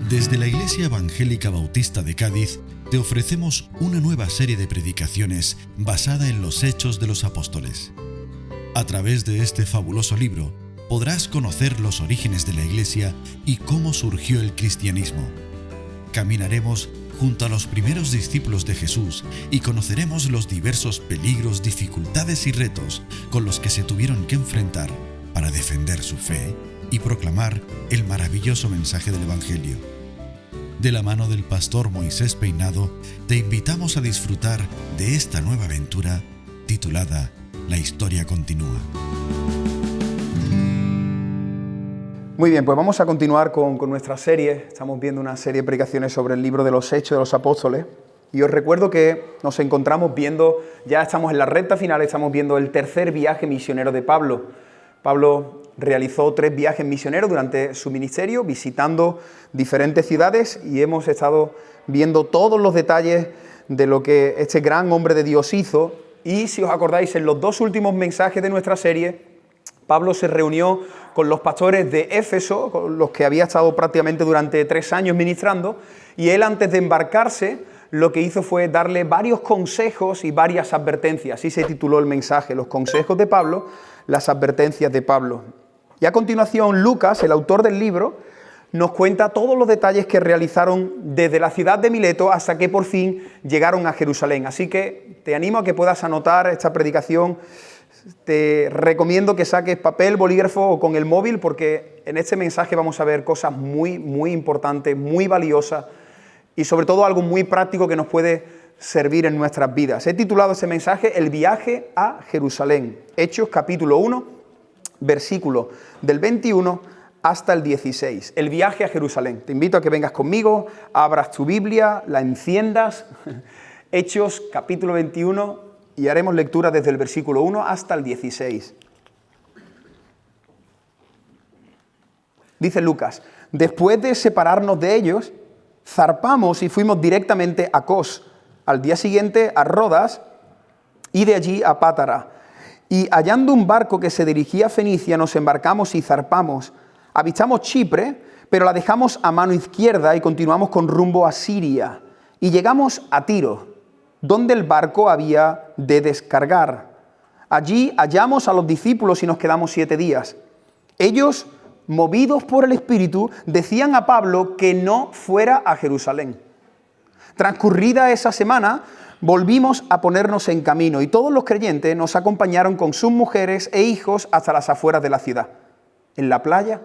Desde la Iglesia Evangélica Bautista de Cádiz te ofrecemos una nueva serie de predicaciones basada en los Hechos de los Apóstoles. A través de este fabuloso libro podrás conocer los orígenes de la Iglesia y cómo surgió el cristianismo. Caminaremos junto a los primeros discípulos de Jesús y conoceremos los diversos peligros, dificultades y retos con los que se tuvieron que enfrentar para defender su fe y proclamar el maravilloso mensaje del Evangelio. De la mano del pastor Moisés Peinado, te invitamos a disfrutar de esta nueva aventura titulada La historia continúa. Muy bien, pues vamos a continuar con nuestra serie. Estamos viendo una serie de predicaciones sobre el libro de los Hechos de los Apóstoles. Y os recuerdo que nos encontramos viendo, ya estamos en la recta final, estamos viendo el tercer viaje misionero de Pablo. Pablo realizó 3 viajes misioneros durante su ministerio, visitando diferentes ciudades, y hemos estado viendo todos los detalles de lo que este gran hombre de Dios hizo. Y si os acordáis, en los 2 últimos mensajes de nuestra serie, Pablo se reunió con los pastores de Éfeso, con los que había estado prácticamente durante 3 años ministrando, y él, antes de embarcarse, lo que hizo fue darle varios consejos y varias advertencias. Así se tituló el mensaje: Los consejos de Pablo, las advertencias de Pablo. Y a continuación, Lucas, el autor del libro, nos cuenta todos los detalles que realizaron desde la ciudad de Mileto hasta que por fin llegaron a Jerusalén. Así que te animo a que puedas anotar esta predicación. Te recomiendo que saques papel, bolígrafo o con el móvil, porque en este mensaje vamos a ver cosas muy importantes, muy valiosas y sobre todo algo muy práctico que nos puede servir en nuestras vidas. He titulado ese mensaje El viaje a Jerusalén. Hechos capítulo 1, versículo del 21 hasta el 16. El viaje a Jerusalén. Te invito a que vengas conmigo, abras tu Biblia, la enciendas. Hechos capítulo 21 y haremos lectura desde el versículo 1 hasta el 16. Dice Lucas: después de separarnos de ellos, zarpamos y fuimos directamente a Cos. Al día siguiente a Rodas y de allí a Pátara. Y hallando un barco que se dirigía a Fenicia, nos embarcamos y zarpamos. Avistamos Chipre, pero la dejamos a mano izquierda y continuamos con rumbo a Siria. Y llegamos a Tiro, donde el barco había de descargar. Allí hallamos a los discípulos y nos quedamos 7 días. Ellos, movidos por el Espíritu, decían a Pablo que no fuera a Jerusalén. Transcurrida esa semana, volvimos a ponernos en camino y todos los creyentes nos acompañaron con sus mujeres e hijos hasta las afueras de la ciudad. En la playa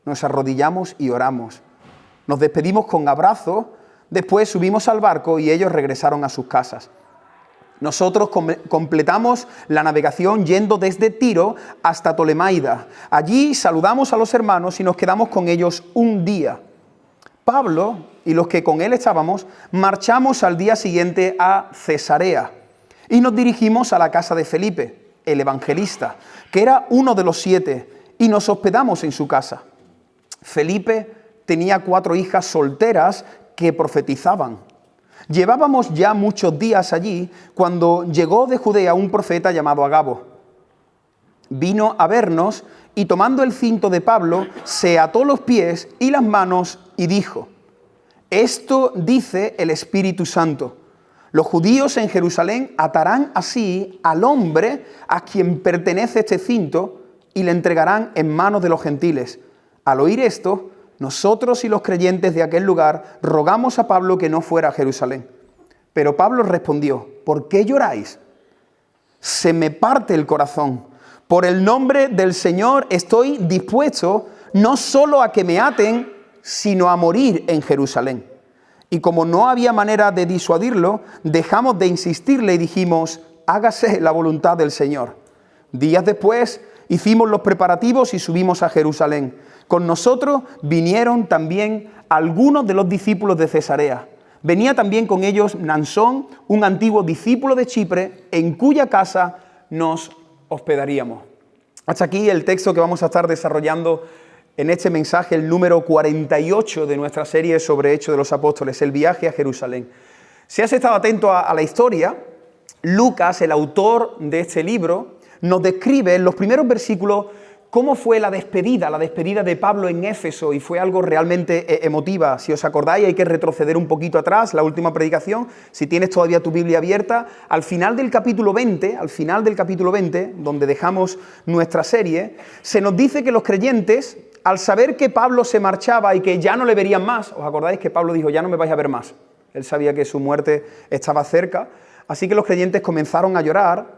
nos arrodillamos y oramos. Nos despedimos con abrazos, después subimos al barco y ellos regresaron a sus casas. Nosotros completamos la navegación yendo desde Tiro hasta Tolemaida. Allí saludamos a los hermanos y nos quedamos con ellos un día. Pablo y los que con él estábamos marchamos al día siguiente a Cesarea y nos dirigimos a la casa de Felipe, el evangelista, que era uno de los 7, y nos hospedamos en su casa. Felipe tenía 4 hijas solteras que profetizaban. Llevábamos ya muchos días allí cuando llegó de Judea un profeta llamado Agabo. Vino a vernos y tomando el cinto de Pablo, se ató los pies y las manos y dijo: esto dice el Espíritu Santo. Los judíos en Jerusalén atarán así al hombre a quien pertenece este cinto y le entregarán en manos de los gentiles. Al oír esto, nosotros y los creyentes de aquel lugar rogamos a Pablo que no fuera a Jerusalén. Pero Pablo respondió: ¿por qué lloráis? Se me parte el corazón. Por el nombre del Señor estoy dispuesto no solo a que me aten, sino a morir en Jerusalén. Y como no había manera de disuadirlo, dejamos de insistirle y dijimos: hágase la voluntad del Señor. Días después hicimos los preparativos y subimos a Jerusalén. Con nosotros vinieron también algunos de los discípulos de Cesarea. Venía también con ellos Nansón, un antiguo discípulo de Chipre, en cuya casa nos hospedaríamos. Hasta aquí el texto que vamos a estar desarrollando en este mensaje, el número 48 de nuestra serie sobre Hechos de los Apóstoles, el viaje a Jerusalén. Si has estado atento a la historia, Lucas, el autor de este libro, nos describe en los primeros versículos cómo fue la despedida de Pablo en Éfeso, y fue algo realmente emotiva. Si os acordáis, hay que retroceder un poquito atrás, la última predicación, si tienes todavía tu Biblia abierta, al final del capítulo 20, donde dejamos nuestra serie, se nos dice que los creyentes, al saber que Pablo se marchaba y que ya no le verían más, ¿os acordáis que Pablo dijo, ya no me vais a ver más? Él sabía que su muerte estaba cerca, así que los creyentes comenzaron a llorar.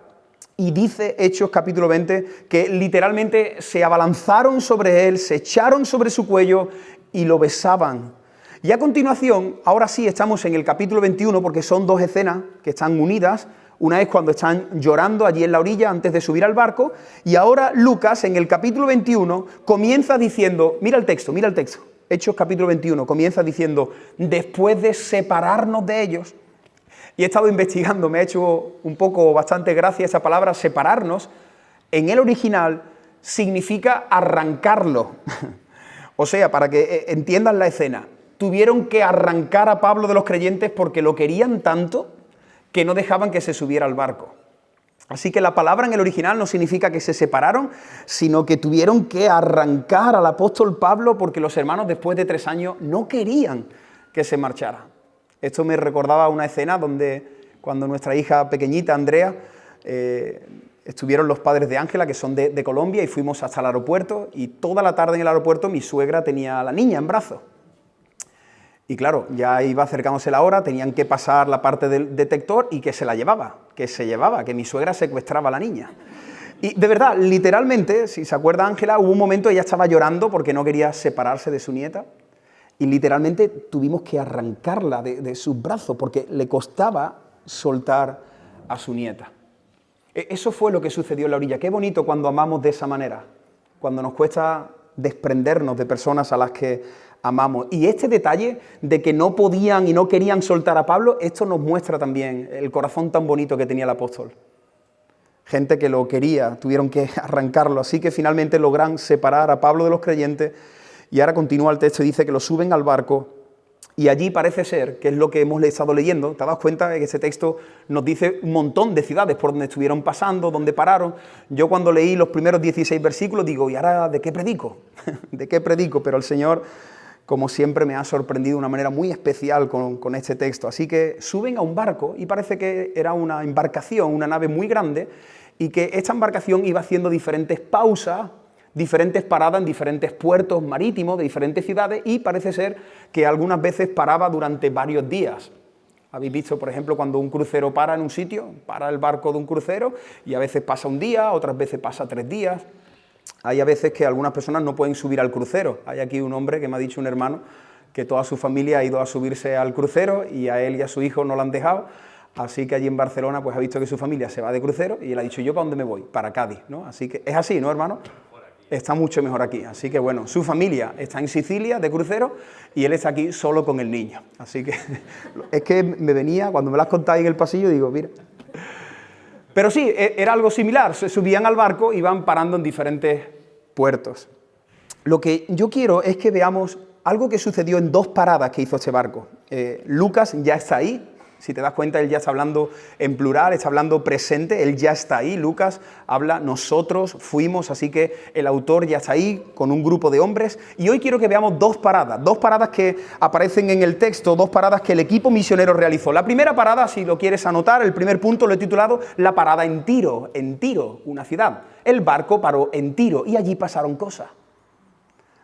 Y dice Hechos capítulo 20 que literalmente se abalanzaron sobre él, se echaron sobre su cuello y lo besaban. Y a continuación, ahora sí estamos en el capítulo 21 porque son dos escenas que están unidas. Una es cuando están llorando allí en la orilla antes de subir al barco. Y ahora Lucas en el capítulo 21 comienza diciendo, mira el texto, Hechos capítulo 21, comienza diciendo, después de separarnos de ellos. Y he estado investigando, me ha hecho bastante gracia esa palabra, separarnos. En el original significa arrancarlo. O sea, para que entiendan la escena, tuvieron que arrancar a Pablo de los creyentes porque lo querían tanto que no dejaban que se subiera al barco. Así que la palabra en el original no significa que se separaron, sino que tuvieron que arrancar al apóstol Pablo porque los hermanos después de 3 años no querían que se marchara. Esto me recordaba una escena donde cuando nuestra hija pequeñita, Andrea, estuvieron los padres de Ángela, que son de Colombia, y fuimos hasta el aeropuerto, y toda la tarde en el aeropuerto mi suegra tenía a la niña en brazos. Y claro, ya iba acercándose la hora, tenían que pasar la parte del detector y que se llevaba, que mi suegra secuestraba a la niña. Y de verdad, literalmente, si se acuerda Ángela, hubo un momento ella estaba llorando porque no quería separarse de su nieta. Y literalmente tuvimos que arrancarla de sus brazos porque le costaba soltar a su nieta. Eso fue lo que sucedió en la orilla. Qué bonito cuando amamos de esa manera, cuando nos cuesta desprendernos de personas a las que amamos. Y este detalle de que no podían y no querían soltar a Pablo, esto nos muestra también el corazón tan bonito que tenía el apóstol. Gente que lo quería, tuvieron que arrancarlo. Así que finalmente logran separar a Pablo de los creyentes. Y ahora continúa el texto y dice que lo suben al barco y allí parece ser, que es lo que hemos estado leyendo, te das cuenta de que ese texto nos dice un montón de ciudades por donde estuvieron pasando, donde pararon. Yo cuando leí los primeros 16 versículos digo, ¿y ahora de qué predico? ¿De qué predico? Pero el Señor, como siempre, me ha sorprendido de una manera muy especial con este texto. Así que suben a un barco y parece que era una embarcación, una nave muy grande, y que esta embarcación iba haciendo diferentes pausas, diferentes paradas en diferentes puertos marítimos de diferentes ciudades, y parece ser que algunas veces paraba durante varios días. Habéis visto, por ejemplo, cuando un crucero para en un sitio, para el barco de un crucero y a veces pasa un día, otras veces pasa 3 días. Hay a veces que algunas personas no pueden subir al crucero. Hay aquí un hombre que me ha dicho, un hermano, que toda su familia ha ido a subirse al crucero y a él y a su hijo no lo han dejado. Así que allí en Barcelona pues ha visto que su familia se va de crucero y él ha dicho, ¿yo para dónde me voy? Para Cádiz, ¿no? Así que es así, ¿no, hermano? Está mucho mejor aquí. Así que bueno, su familia está en Sicilia de crucero y él está aquí solo con el niño. Así que es que me venía, cuando me las contáis en el pasillo, digo, mira. Pero sí, era algo similar. Se subían al barco y iban parando en diferentes puertos. Lo que yo quiero es que veamos algo que sucedió en 2 paradas que hizo este barco. Lucas ya está ahí. Si te das cuenta, él ya está hablando en plural, está hablando presente, él ya está ahí. Lucas habla, nosotros fuimos, así que el autor ya está ahí con un grupo de hombres. Y hoy quiero que veamos 2 paradas que aparecen en el texto, 2 paradas que el equipo misionero realizó. La primera parada, si lo quieres anotar, el primer punto lo he titulado La parada en Tiro, una ciudad. El barco paró en Tiro y allí pasaron cosas.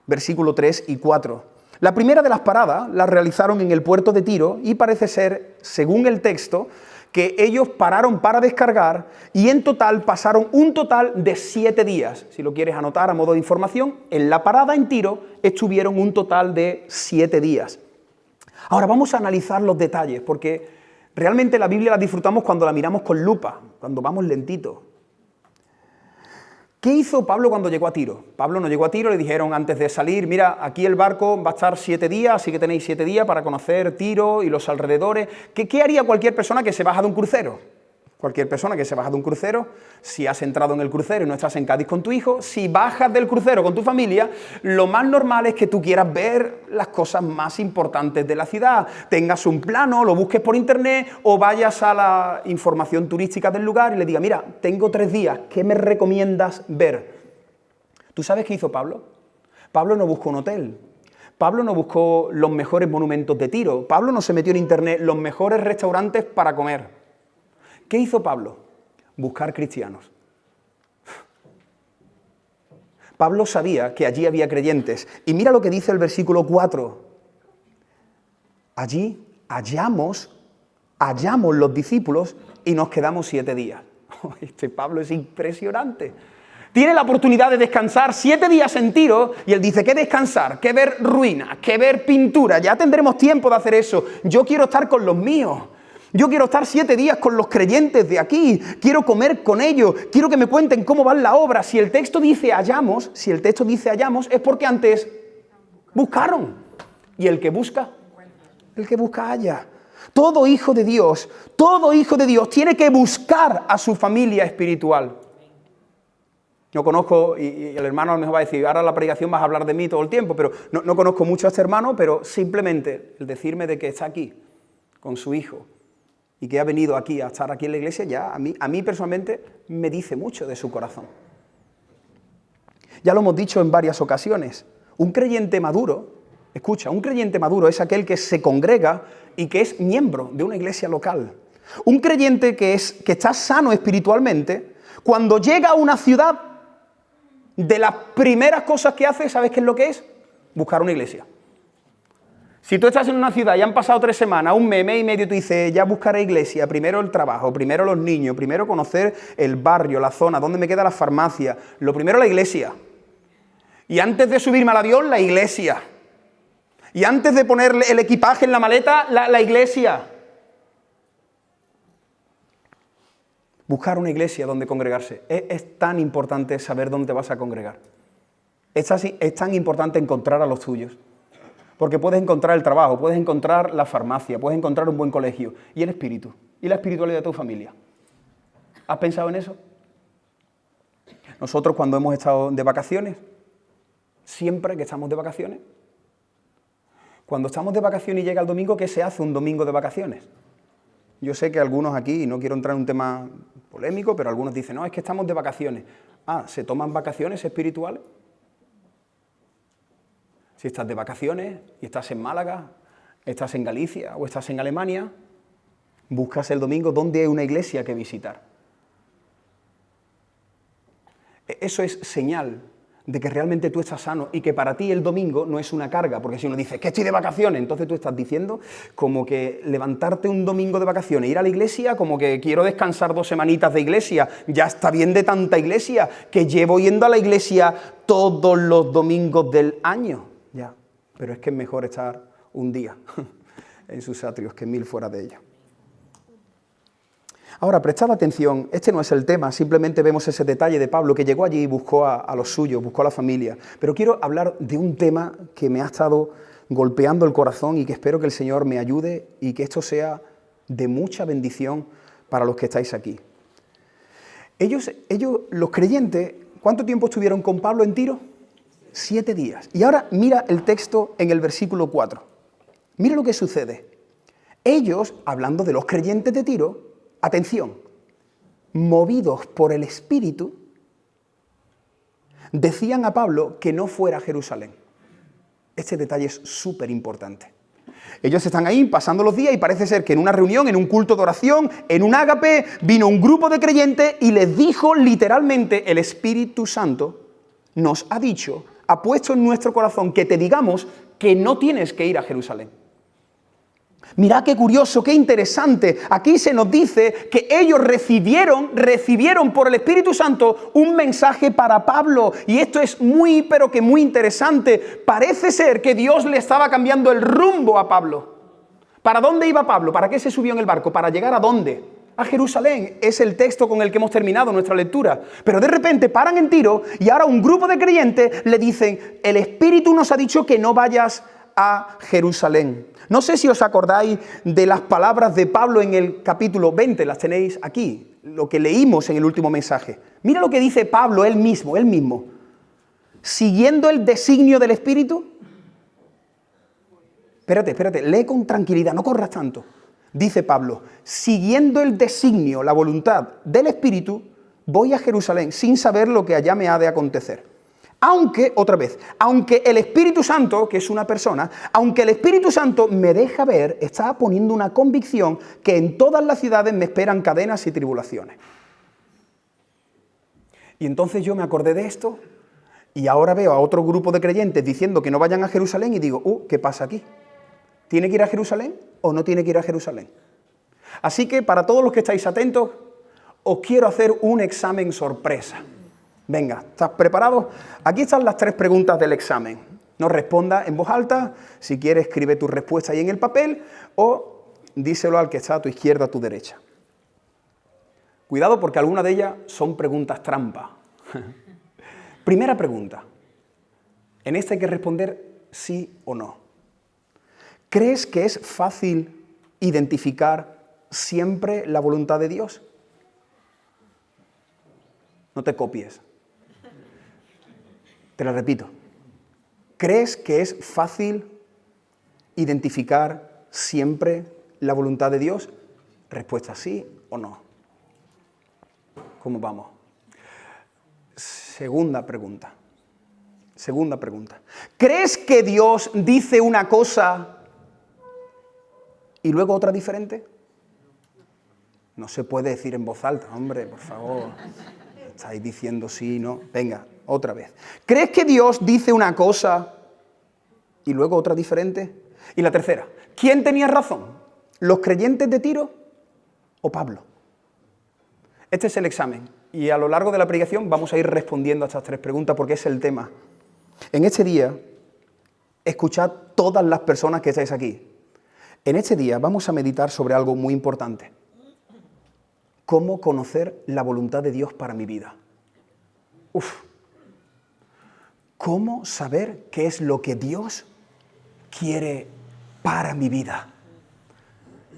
Versículo 3 y 4. La primera de las paradas la realizaron en el puerto de Tiro y parece ser, según el texto, que ellos pararon para descargar y en total pasaron un total de 7 días. Si lo quieres anotar a modo de información, en la parada en Tiro estuvieron un total de 7 días. Ahora vamos a analizar los detalles, porque realmente la Biblia la disfrutamos cuando la miramos con lupa, cuando vamos lentito. ¿Qué hizo Pablo cuando llegó a Tiro? Pablo no llegó a Tiro, le dijeron antes de salir, mira, aquí el barco va a estar 7 días, así que tenéis 7 días para conocer Tiro y los alrededores. ¿Qué haría cualquier persona que se baja de un crucero? Cualquier persona que se baja de un crucero, si has entrado en el crucero y no estás en Cádiz con tu hijo, si bajas del crucero con tu familia, lo más normal es que tú quieras ver las cosas más importantes de la ciudad, tengas un plano, lo busques por internet o vayas a la información turística del lugar y le digas, mira, tengo 3 días, ¿qué me recomiendas ver? ¿Tú sabes qué hizo Pablo? Pablo no buscó un hotel. Pablo no buscó los mejores monumentos de Tiro. Pablo no se metió en internet los mejores restaurantes para comer. ¿Qué hizo Pablo? Buscar cristianos. Pablo sabía que allí había creyentes. Y mira lo que dice el versículo 4. Allí hallamos los discípulos y nos quedamos 7 días. Este Pablo es impresionante. Tiene la oportunidad de descansar 7 días en Tiro y él dice, ¿qué descansar? ¿Qué ver ruinas? ¿Qué ver pintura? Ya tendremos tiempo de hacer eso. Yo quiero estar con los míos. Yo quiero estar 7 días con los creyentes de aquí. Quiero comer con ellos. Quiero que me cuenten cómo va la obra. Si el texto dice hallamos, es porque antes buscaron. Y el que busca halla. Todo hijo de Dios tiene que buscar a su familia espiritual. No conozco, y el hermano a lo mejor va a decir, ahora la predicación vas a hablar de mí todo el tiempo, pero no conozco mucho a este hermano, pero simplemente el decirme de que está aquí con su hijo y que ha venido aquí a estar aquí en la iglesia, ya a mí personalmente me dice mucho de su corazón. Ya lo hemos dicho en varias ocasiones, un creyente maduro, escucha, un creyente maduro es aquel que se congrega y que es miembro de una iglesia local. Un creyente que está sano espiritualmente, cuando llega a una ciudad, de las primeras cosas que hace, ¿sabes qué es lo que es? Buscar una iglesia. Si tú estás en una ciudad y han pasado 3 semanas, un mes y medio, tú dices, ya buscaré iglesia, primero el trabajo, primero los niños, primero conocer el barrio, la zona, dónde me queda la farmacia, lo primero la iglesia. Y antes de subirme al avión, la iglesia. Y antes de ponerle el equipaje en la maleta, la iglesia. Buscar una iglesia donde congregarse. Es tan importante saber dónde te vas a congregar. Es tan importante encontrar a los tuyos. Porque puedes encontrar el trabajo, puedes encontrar la farmacia, puedes encontrar un buen colegio. Y el espíritu, y la espiritualidad de tu familia. ¿Has pensado en eso? Nosotros cuando hemos estado de vacaciones, siempre que estamos de vacaciones, cuando estamos de vacaciones y llega el domingo, ¿qué se hace un domingo de vacaciones? Yo sé que algunos aquí, y no quiero entrar en un tema polémico, pero algunos dicen, no, es que estamos de vacaciones. ¿Se toman vacaciones espirituales? Si estás de vacaciones y estás en Málaga, estás en Galicia o estás en Alemania, buscas el domingo dónde hay una iglesia que visitar. Eso es señal de que realmente tú estás sano y que para ti el domingo no es una carga, porque si uno dice que estoy de vacaciones, entonces tú estás diciendo como que levantarte un domingo de vacaciones, ir a la iglesia, como que quiero descansar 2 semanitas de iglesia, ya está bien de tanta iglesia, que llevo yendo a la iglesia todos los domingos del año. Ya, pero es que es mejor estar un día en sus atrios que 1000 fuera de ellos. Ahora, prestad atención, este no es el tema, simplemente vemos ese detalle de Pablo que llegó allí y buscó a los suyos, buscó a la familia. Pero quiero hablar de un tema que me ha estado golpeando el corazón y que espero que el Señor me ayude y que esto sea de mucha bendición para los que estáis aquí. Ellos, los creyentes, ¿cuánto tiempo estuvieron con Pablo en Tiro? 7 días. Y ahora mira el texto en el versículo 4. Mira lo que sucede. Ellos, hablando de los creyentes de Tiro, atención, movidos por el Espíritu, decían a Pablo que no fuera a Jerusalén. Este detalle es súper importante. Ellos están ahí pasando los días y parece ser que en una reunión, en un culto de oración, en un ágape, vino un grupo de creyentes y les dijo literalmente, el Espíritu Santo nos ha dicho, ha puesto en nuestro corazón que te digamos que no tienes que ir a Jerusalén. Mirad qué curioso, qué interesante. Aquí se nos dice que ellos recibieron por el Espíritu Santo un mensaje para Pablo. Y esto es muy, pero que muy interesante. Parece ser que Dios le estaba cambiando el rumbo a Pablo. ¿Para dónde iba Pablo? ¿Para qué se subió en el barco? ¿Para llegar a dónde? A Jerusalén. Es el texto con el que hemos terminado nuestra lectura. Pero de repente paran en Tiro y ahora un grupo de creyentes le dicen, el Espíritu nos ha dicho que no vayas a Jerusalén. No sé si os acordáis de las palabras de Pablo en el capítulo 20, las tenéis aquí, lo que leímos en el último mensaje. Mira lo que dice Pablo, él mismo, siguiendo el designio del Espíritu. Espérate, lee con tranquilidad, no corras tanto. Dice Pablo, siguiendo el designio, la voluntad del Espíritu, voy a Jerusalén sin saber lo que allá me ha de acontecer. Aunque, otra vez, aunque el Espíritu Santo, que es una persona, aunque el Espíritu Santo me deja ver, está poniendo una convicción que en todas las ciudades me esperan cadenas y tribulaciones. Y entonces yo me acordé de esto y ahora veo a otro grupo de creyentes diciendo que no vayan a Jerusalén y digo, ¿qué pasa aquí? ¿Tiene que ir a Jerusalén o no tiene que ir a Jerusalén? Así que para todos los que estáis atentos, os quiero hacer un examen sorpresa. Venga, ¿estás preparado? Aquí están las 3 preguntas del examen. No respondas en voz alta, si quieres escribe tu respuesta ahí en el papel o díselo al que está a tu izquierda, a tu derecha. Cuidado porque algunas de ellas son preguntas trampa. Primera pregunta. En esta hay que responder sí o no. ¿Crees que es fácil identificar siempre la voluntad de Dios? No te copies. Te la repito. ¿Crees que es fácil identificar siempre la voluntad de Dios? Respuesta sí o no. ¿Cómo vamos? Segunda pregunta. ¿Crees que Dios dice una cosa y luego otra diferente? No se puede decir en voz alta, hombre, por favor. Estáis diciendo sí, no. Venga, otra vez. ¿Crees que Dios dice una cosa y luego otra diferente? Y la tercera, ¿quién tenía razón? ¿Los creyentes de Tiro o Pablo? Este es el examen y a lo largo de la predicación vamos a ir respondiendo a estas 3 preguntas porque es el tema. En este día, escuchad todas las personas que estáis aquí. En este día vamos a meditar sobre algo muy importante. ¿Cómo conocer la voluntad de Dios para mi vida? ¿Cómo saber qué es lo que Dios quiere para mi vida?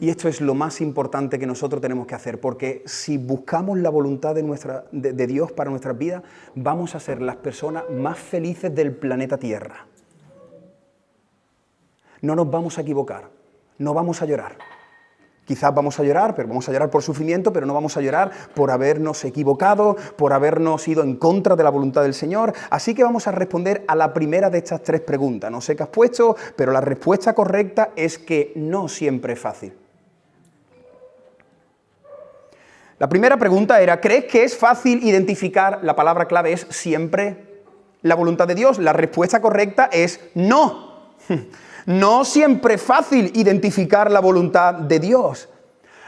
Y esto es lo más importante que nosotros tenemos que hacer, porque si buscamos la voluntad de Dios para nuestras vidas, vamos a ser las personas más felices del planeta Tierra. No nos vamos a equivocar, no vamos a llorar. Quizás vamos a llorar, pero vamos a llorar por sufrimiento, pero no vamos a llorar por habernos equivocado, por habernos ido en contra de la voluntad del Señor. Así que vamos a responder a la primera de estas 3 preguntas. No sé qué has puesto, pero la respuesta correcta es que no siempre es fácil. La primera pregunta era, ¿crees que es fácil identificar, la palabra clave es siempre la voluntad de Dios? La respuesta correcta es no. No siempre es fácil identificar la voluntad de Dios.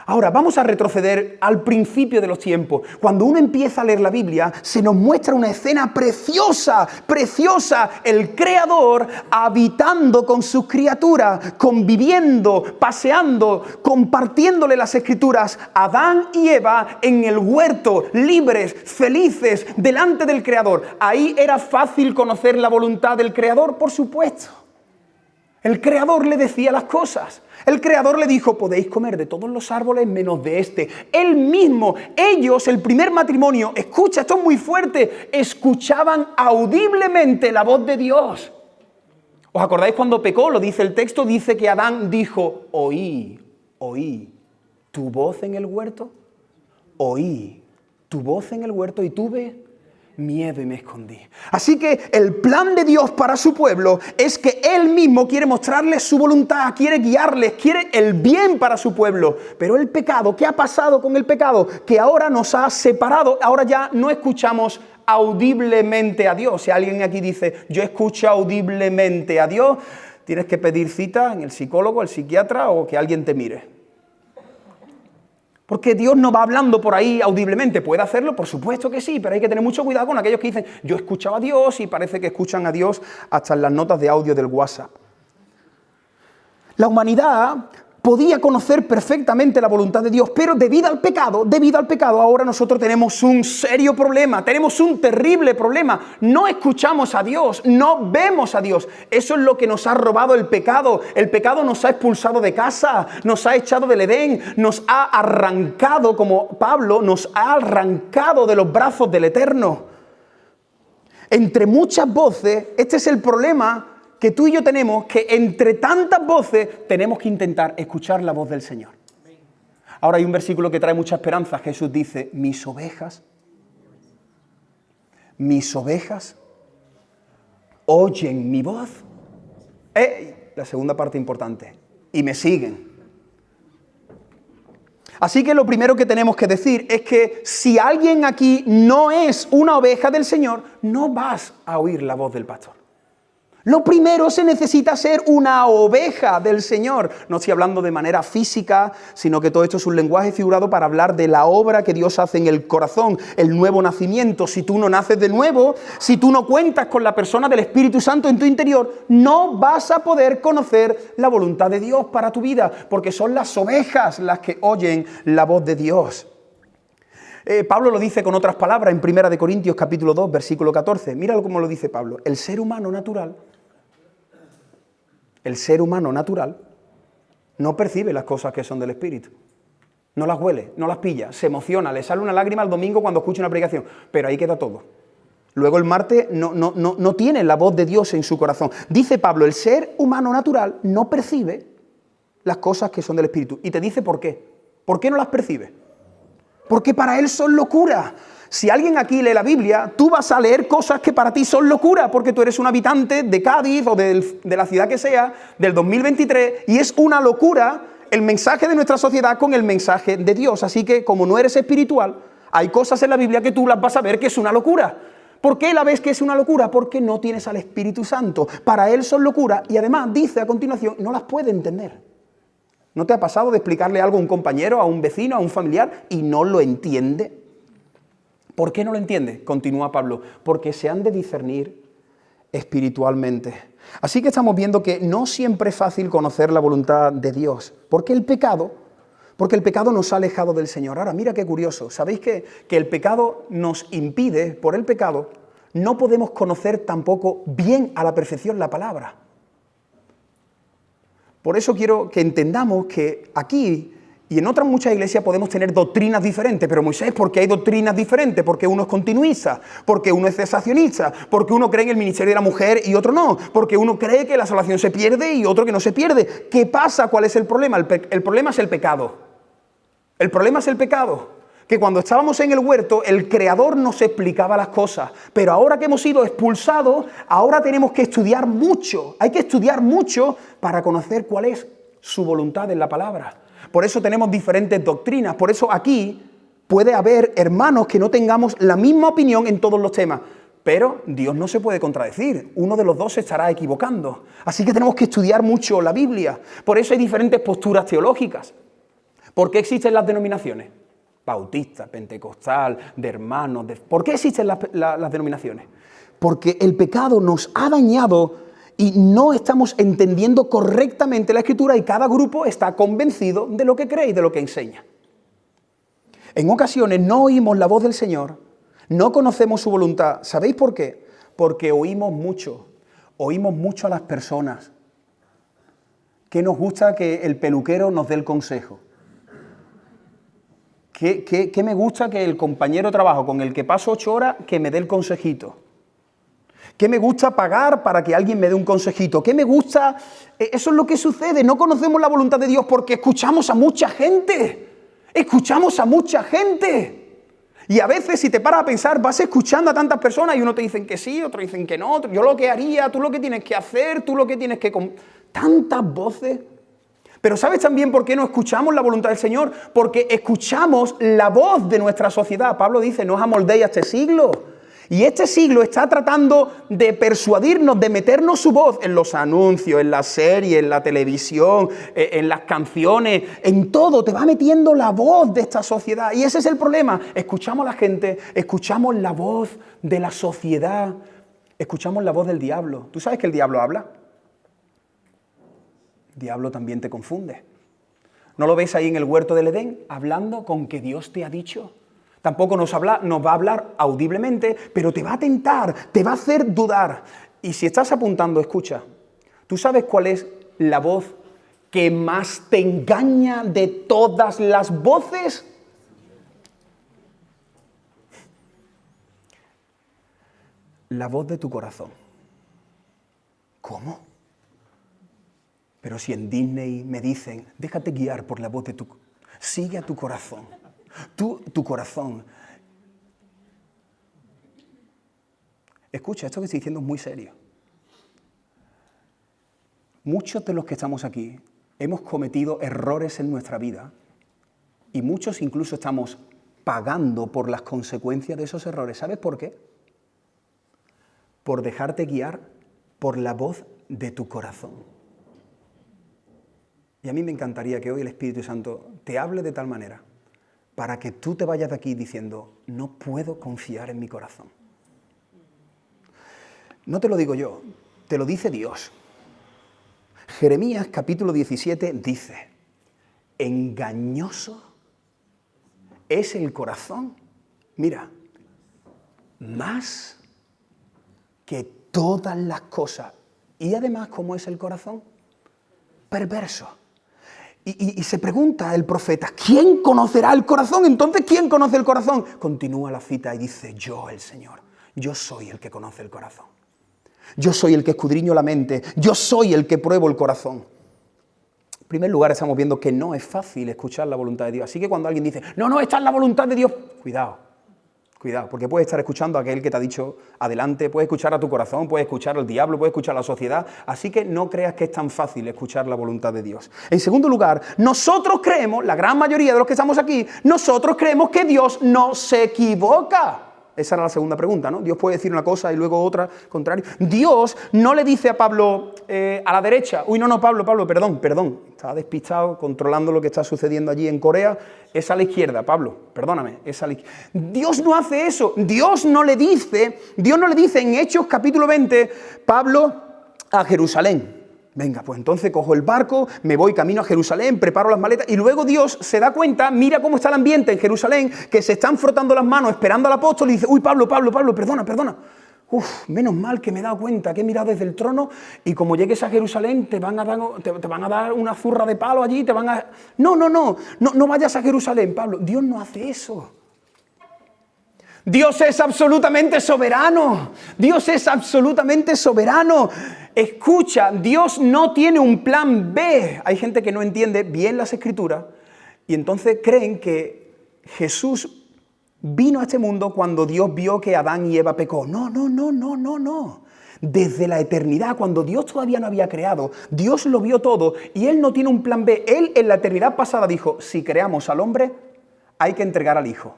Ahora, vamos a retroceder al principio de los tiempos. Cuando uno empieza a leer la Biblia, se nos muestra una escena preciosa, el Creador habitando con sus criaturas, conviviendo, paseando, compartiéndole las Escrituras a Adán y Eva en el huerto, libres, felices, delante del Creador. Ahí era fácil conocer la voluntad del Creador, por supuesto. El Creador le decía las cosas. El Creador le dijo, podéis comer de todos los árboles menos de este. Él mismo, ellos, el primer matrimonio, escucha, esto es muy fuerte, escuchaban audiblemente la voz de Dios. ¿Os acordáis cuando pecó? Lo dice el texto, dice que Adán dijo, oí tu voz en el huerto. Oí tu voz en el huerto y tuve miedo y me escondí. Así que el plan de Dios para su pueblo es que Él mismo quiere mostrarles su voluntad, quiere guiarles, quiere el bien para su pueblo. Pero el pecado, ¿qué ha pasado con el pecado? Que ahora nos ha separado, ahora ya no escuchamos audiblemente a Dios. Si alguien aquí dice, yo escucho audiblemente a Dios, tienes que pedir cita en el psicólogo, el psiquiatra o que alguien te mire. Porque Dios no va hablando por ahí audiblemente. ¿Puede hacerlo? Por supuesto que sí, pero hay que tener mucho cuidado con aquellos que dicen, yo he escuchado a Dios y parece que escuchan a Dios hasta en las notas de audio del WhatsApp. La humanidad podía conocer perfectamente la voluntad de Dios, pero debido al pecado, ahora nosotros tenemos un serio problema, tenemos un terrible problema. No escuchamos a Dios, no vemos a Dios. Eso es lo que nos ha robado el pecado. El pecado nos ha expulsado de casa, nos ha echado del Edén, nos ha arrancado, como Pablo, nos ha arrancado de los brazos del Eterno. Entre muchas voces, este es el problema que tú y yo tenemos, que entre tantas voces tenemos que intentar escuchar la voz del Señor. Ahora hay un versículo que trae mucha esperanza. Jesús dice, mis ovejas oyen mi voz. La segunda parte importante. Y me siguen. Así que lo primero que tenemos que decir es que si alguien aquí no es una oveja del Señor, no vas a oír la voz del pastor. Lo primero, se necesita ser una oveja del Señor. No estoy hablando de manera física, sino que todo esto es un lenguaje figurado para hablar de la obra que Dios hace en el corazón, el nuevo nacimiento. Si tú no naces de nuevo, si tú no cuentas con la persona del Espíritu Santo en tu interior, no vas a poder conocer la voluntad de Dios para tu vida, porque son las ovejas las que oyen la voz de Dios. Pablo lo dice con otras palabras en 1 Corintios capítulo 2, versículo 14. Míralo cómo lo dice Pablo. El ser humano natural no percibe las cosas que son del Espíritu. No las huele, no las pilla, se emociona, le sale una lágrima el domingo cuando escucha una predicación, pero ahí queda todo. Luego el martes no tiene la voz de Dios en su corazón. Dice Pablo, el ser humano natural no percibe las cosas que son del Espíritu. Y te dice por qué. ¿Por qué no las percibe? Porque para él son locura. Si alguien aquí lee la Biblia, tú vas a leer cosas que para ti son locura, porque tú eres un habitante de Cádiz o de la ciudad que sea, del 2023, y es una locura el mensaje de nuestra sociedad con el mensaje de Dios. Así que, como no eres espiritual, hay cosas en la Biblia que tú las vas a ver que es una locura. ¿Por qué la ves que es una locura? Porque no tienes al Espíritu Santo. Para él son locura, y además dice a continuación, no las puede entender. ¿No te ha pasado de explicarle algo a un compañero, a un vecino, a un familiar y no lo entiende? ¿Por qué no lo entiende? Continúa Pablo. Porque se han de discernir espiritualmente. Así que estamos viendo que no siempre es fácil conocer la voluntad de Dios. Porque el pecado nos ha alejado del Señor. Ahora, mira qué curioso. ¿Sabéis que el pecado nos impide, por el pecado, no podemos conocer tampoco bien a la perfección la palabra? Por eso quiero que entendamos que aquí y en otras muchas iglesias podemos tener doctrinas diferentes, pero Moisés, ¿por qué hay doctrinas diferentes? Porque uno es continuista, porque uno es cesacionista, porque uno cree en el ministerio de la mujer y otro no, porque uno cree que la salvación se pierde y otro que no se pierde. ¿Qué pasa? ¿Cuál es el problema? El problema es el pecado. El problema es el pecado. Que cuando estábamos en el huerto, el Creador nos explicaba las cosas, pero ahora que hemos sido expulsados, ahora tenemos que estudiar mucho. Hay que estudiar mucho para conocer cuál es su voluntad en la palabra. Por eso tenemos diferentes doctrinas, por eso aquí puede haber hermanos que no tengamos la misma opinión en todos los temas, pero Dios no se puede contradecir, uno de los dos se estará equivocando. Así que tenemos que estudiar mucho la Biblia, por eso hay diferentes posturas teológicas. ¿Por qué existen las denominaciones? Bautista, pentecostal, de hermanos. ¿Por qué existen las denominaciones? Porque el pecado nos ha dañado y no estamos entendiendo correctamente la Escritura y cada grupo está convencido de lo que cree y de lo que enseña. En ocasiones no oímos la voz del Señor, no conocemos su voluntad. ¿Sabéis por qué? Porque oímos mucho a las personas. Que nos gusta que el peluquero nos dé el consejo. ¿Qué me gusta que el compañero de trabajo con el que paso 8 horas que me dé el consejito? ¿Qué me gusta pagar para que alguien me dé un consejito? ¿Qué me gusta? Eso es lo que sucede. No conocemos la voluntad de Dios porque escuchamos a mucha gente. Escuchamos a mucha gente. Y a veces, si te paras a pensar, vas escuchando a tantas personas y uno te dicen que sí, otros dicen que no. Yo lo que haría, tú lo que tienes que hacer, tú lo que tienes que... Tantas voces. Pero ¿sabes también por qué no escuchamos la voluntad del Señor? Porque escuchamos la voz de nuestra sociedad. Pablo dice, no os amoldéis a este siglo. Y este siglo está tratando de persuadirnos, de meternos su voz en los anuncios, en las series, en la televisión, en las canciones, en todo. Te va metiendo la voz de esta sociedad. Y ese es el problema. Escuchamos a la gente, escuchamos la voz de la sociedad, escuchamos la voz del diablo. ¿Tú sabes que el diablo habla? El diablo también te confunde. ¿No lo ves ahí en el huerto del Edén, hablando con que Dios te ha dicho? Tampoco nos va a hablar audiblemente, pero te va a tentar, te va a hacer dudar. Y si estás apuntando, escucha, ¿tú sabes cuál es la voz que más te engaña de todas las voces? La voz de tu corazón. ¿Cómo? Pero si en Disney me dicen, déjate guiar por la voz de sigue a tu corazón. Tu corazón. Escucha, esto que estoy diciendo es muy serio. Muchos de los que estamos aquí hemos cometido errores en nuestra vida y muchos incluso estamos pagando por las consecuencias de esos errores. ¿Sabes por qué? Por dejarte guiar por la voz de tu corazón. Y a mí me encantaría que hoy el Espíritu Santo te hable de tal manera para que tú te vayas de aquí diciendo, no puedo confiar en mi corazón. No te lo digo yo, te lo dice Dios. Jeremías capítulo 17 dice, engañoso es el corazón, mira, más que todas las cosas. Y además, ¿cómo es el corazón? Perverso. Y se pregunta el profeta, ¿quién conocerá el corazón? Entonces, ¿quién conoce el corazón? Continúa la cita y dice, yo, el Señor, yo soy el que conoce el corazón. Yo soy el que escudriño la mente, yo soy el que pruebo el corazón. En primer lugar, estamos viendo que no es fácil escuchar la voluntad de Dios. Así que cuando alguien dice, no, esta es la voluntad de Dios, cuidado, porque puedes estar escuchando a aquel que te ha dicho adelante, puedes escuchar a tu corazón, puedes escuchar al diablo, puedes escuchar a la sociedad. Así que no creas que es tan fácil escuchar la voluntad de Dios. En segundo lugar, nosotros creemos, la gran mayoría de los que estamos aquí, nosotros creemos que Dios no se equivoca. Esa era la segunda pregunta, ¿no? Dios puede decir una cosa y luego otra, contrario. Dios no le dice a Pablo a la derecha, Pablo, perdón, estaba despistado, controlando lo que está sucediendo allí en Corea, es a la izquierda, Pablo, perdóname, es a la izquierda. Dios no hace eso, Dios no le dice en Hechos capítulo 20, Pablo a Jerusalén. Venga, pues entonces cojo el barco, me voy camino a Jerusalén, preparo las maletas y luego Dios se da cuenta, mira cómo está el ambiente en Jerusalén, que se están frotando las manos esperando al apóstol y dice, uy, Pablo, perdona. Menos mal que me he dado cuenta que he mirado desde el trono y como llegues a Jerusalén te van a dar una zurra de palo allí, No vayas a Jerusalén, Pablo. Dios no hace eso. Dios es absolutamente soberano. Escucha, Dios no tiene un plan B. Hay gente que no entiende bien las Escrituras y entonces creen que Jesús vino a este mundo cuando Dios vio que Adán y Eva pecó. No. Desde la eternidad, cuando Dios todavía no había creado, Dios lo vio todo y Él no tiene un plan B. Él en la eternidad pasada dijo, si creamos al hombre, hay que entregar al Hijo.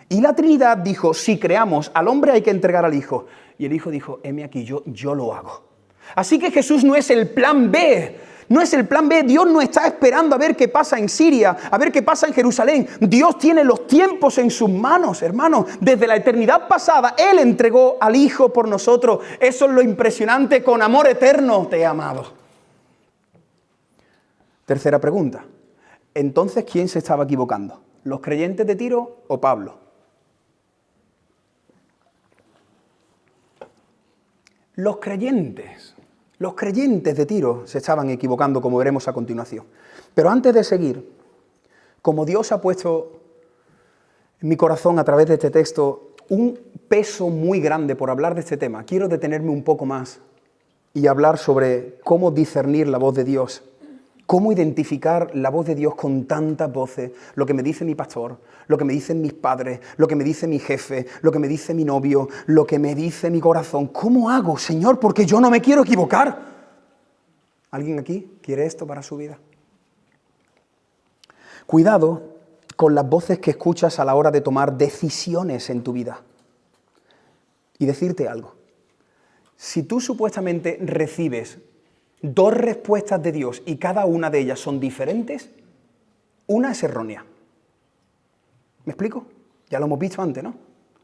Y la Trinidad dijo, si creamos al hombre hay que entregar al Hijo. Y el Hijo dijo, heme aquí, yo lo hago. Así que Jesús no es el plan B. Dios no está esperando a ver qué pasa en Siria, a ver qué pasa en Jerusalén. Dios tiene los tiempos en sus manos, hermanos. Desde la eternidad pasada, Él entregó al Hijo por nosotros. Eso es lo impresionante, con amor eterno te he amado. Tercera pregunta. Entonces, ¿quién se estaba equivocando? ¿Los creyentes de Tiro o Pablo? Los creyentes de Tiro se estaban equivocando, como veremos a continuación. Pero antes de seguir, como Dios ha puesto en mi corazón a través de este texto un peso muy grande por hablar de este tema, quiero detenerme un poco más y hablar sobre cómo discernir la voz de Dios. ¿Cómo identificar la voz de Dios con tantas voces? Lo que me dice mi pastor, lo que me dicen mis padres, lo que me dice mi jefe, lo que me dice mi novio, lo que me dice mi corazón. ¿Cómo hago, Señor? Porque yo no me quiero equivocar. ¿Alguien aquí quiere esto para su vida? Cuidado con las voces que escuchas a la hora de tomar decisiones en tu vida. Y decirte algo. Si tú supuestamente recibes 2 respuestas de Dios y cada una de ellas son diferentes, una es errónea. ¿Me explico? Ya lo hemos visto antes, ¿no?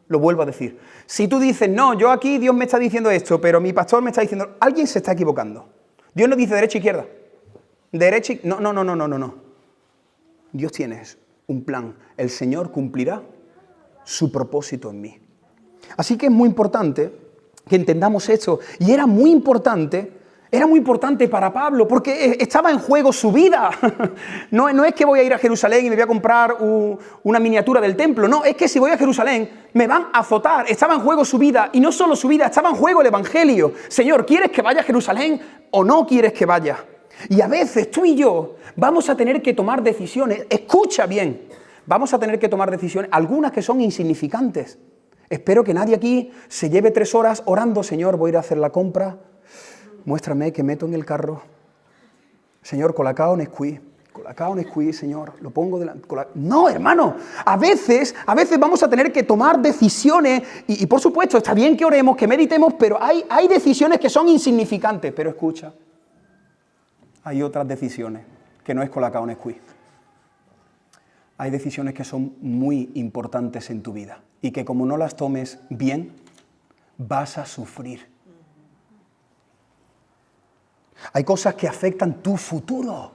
Lo vuelvo a decir. Si tú dices, no, yo aquí Dios me está diciendo esto, pero mi pastor me está diciendo, alguien se está equivocando. Dios no dice derecha e izquierda. No. Dios tiene un plan. El Señor cumplirá su propósito en mí. Así que es muy importante que entendamos esto. Y era muy importante para Pablo, porque estaba en juego su vida. No es que voy a ir a Jerusalén y me voy a comprar una miniatura del templo. No, es que si voy a Jerusalén me van a azotar. Estaba en juego su vida, y no solo su vida, estaba en juego el Evangelio. Señor, ¿quieres que vaya a Jerusalén o no quieres que vaya? Y a veces tú y yo vamos a tener que tomar decisiones. Escucha bien, vamos a tener que tomar decisiones, algunas que son insignificantes. Espero que nadie aquí se lleve 3 horas orando, Señor, voy a ir a hacer la compra. Muéstrame qué meto en el carro, Señor, Colacao Nesquik. Colacao Nesquik, Señor, lo pongo delante. No, hermano, a veces vamos a tener que tomar decisiones y por supuesto está bien que oremos, que meditemos, pero hay decisiones que son insignificantes. Pero escucha, hay otras decisiones que no es Colacao Nesquik. Hay decisiones que son muy importantes en tu vida y que como no las tomes bien, vas a sufrir. Hay cosas que afectan tu futuro.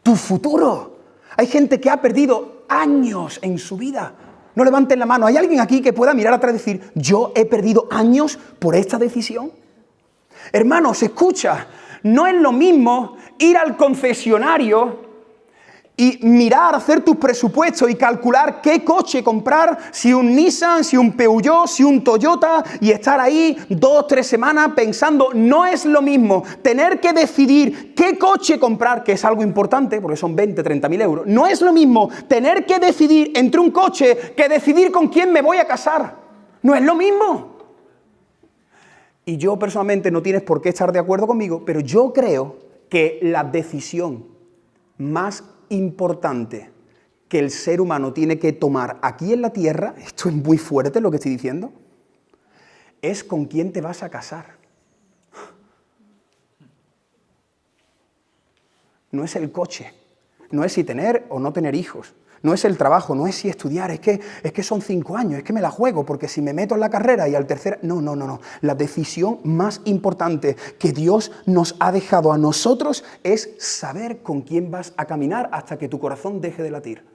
Tu futuro. Hay gente que ha perdido años en su vida. No levanten la mano. ¿Hay alguien aquí que pueda mirar atrás y decir, yo he perdido años por esta decisión? Hermanos, escucha, no es lo mismo ir al concesionario y mirar, hacer tus presupuestos y calcular qué coche comprar, si un Nissan, si un Peugeot, si un Toyota, y estar ahí 2 o 3 semanas pensando. No es lo mismo tener que decidir qué coche comprar, que es algo importante, porque son 20, 30.000 euros. No es lo mismo tener que decidir entre un coche que decidir con quién me voy a casar. No es lo mismo. Y yo personalmente, no tienes por qué estar de acuerdo conmigo, pero yo creo que la decisión más importante que el ser humano tiene que tomar aquí en la tierra, esto es muy fuerte lo que estoy diciendo, es con quién te vas a casar. No es el coche, no es si tener o no tener hijos, no es el trabajo, no es si estudiar, es que son 5 años, es que me la juego, porque si me meto en la carrera y al tercer... No. La decisión más importante que Dios nos ha dejado a nosotros es saber con quién vas a caminar hasta que tu corazón deje de latir.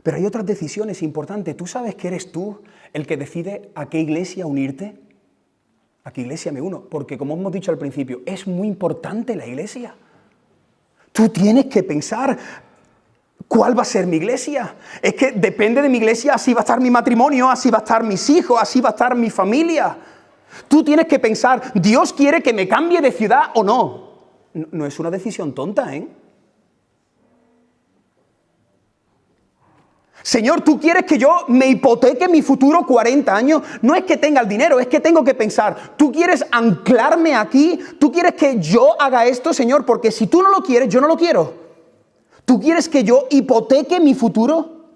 Pero hay otras decisiones importantes. ¿Tú sabes que eres tú el que decide a qué iglesia unirte? ¿A qué iglesia me uno? Porque como hemos dicho al principio, es muy importante la iglesia. Tú tienes que pensar, ¿cuál va a ser mi iglesia? Es que depende de mi iglesia, así va a estar mi matrimonio, así va a estar mis hijos, así va a estar mi familia. Tú tienes que pensar, ¿Dios quiere que me cambie de ciudad o no? No es una decisión tonta, ¿eh? Señor, ¿tú quieres que yo me hipoteque mi futuro 40 años? No es que tenga el dinero, es que tengo que pensar. ¿Tú quieres anclarme aquí? ¿Tú quieres que yo haga esto, Señor? Porque si tú no lo quieres, yo no lo quiero. ¿Tú quieres que yo hipoteque mi futuro?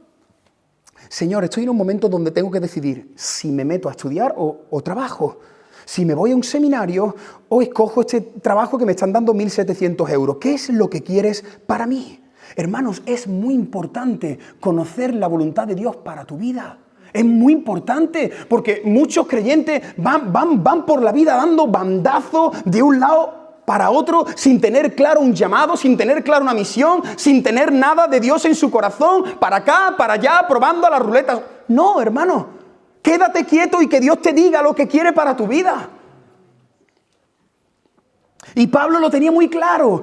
Señor, estoy en un momento donde tengo que decidir si me meto a estudiar o trabajo. Si me voy a un seminario o escojo este trabajo que me están dando 1.700 euros. ¿Qué es lo que quieres para mí? Hermanos, es muy importante conocer la voluntad de Dios para tu vida. Es muy importante porque muchos creyentes van por la vida dando bandazos de un lado para otro sin tener claro un llamado, sin tener claro una misión, sin tener nada de Dios en su corazón, para acá, para allá, probando a las ruletas. No, hermano, quédate quieto y que Dios te diga lo que quiere para tu vida. Y Pablo lo tenía muy claro,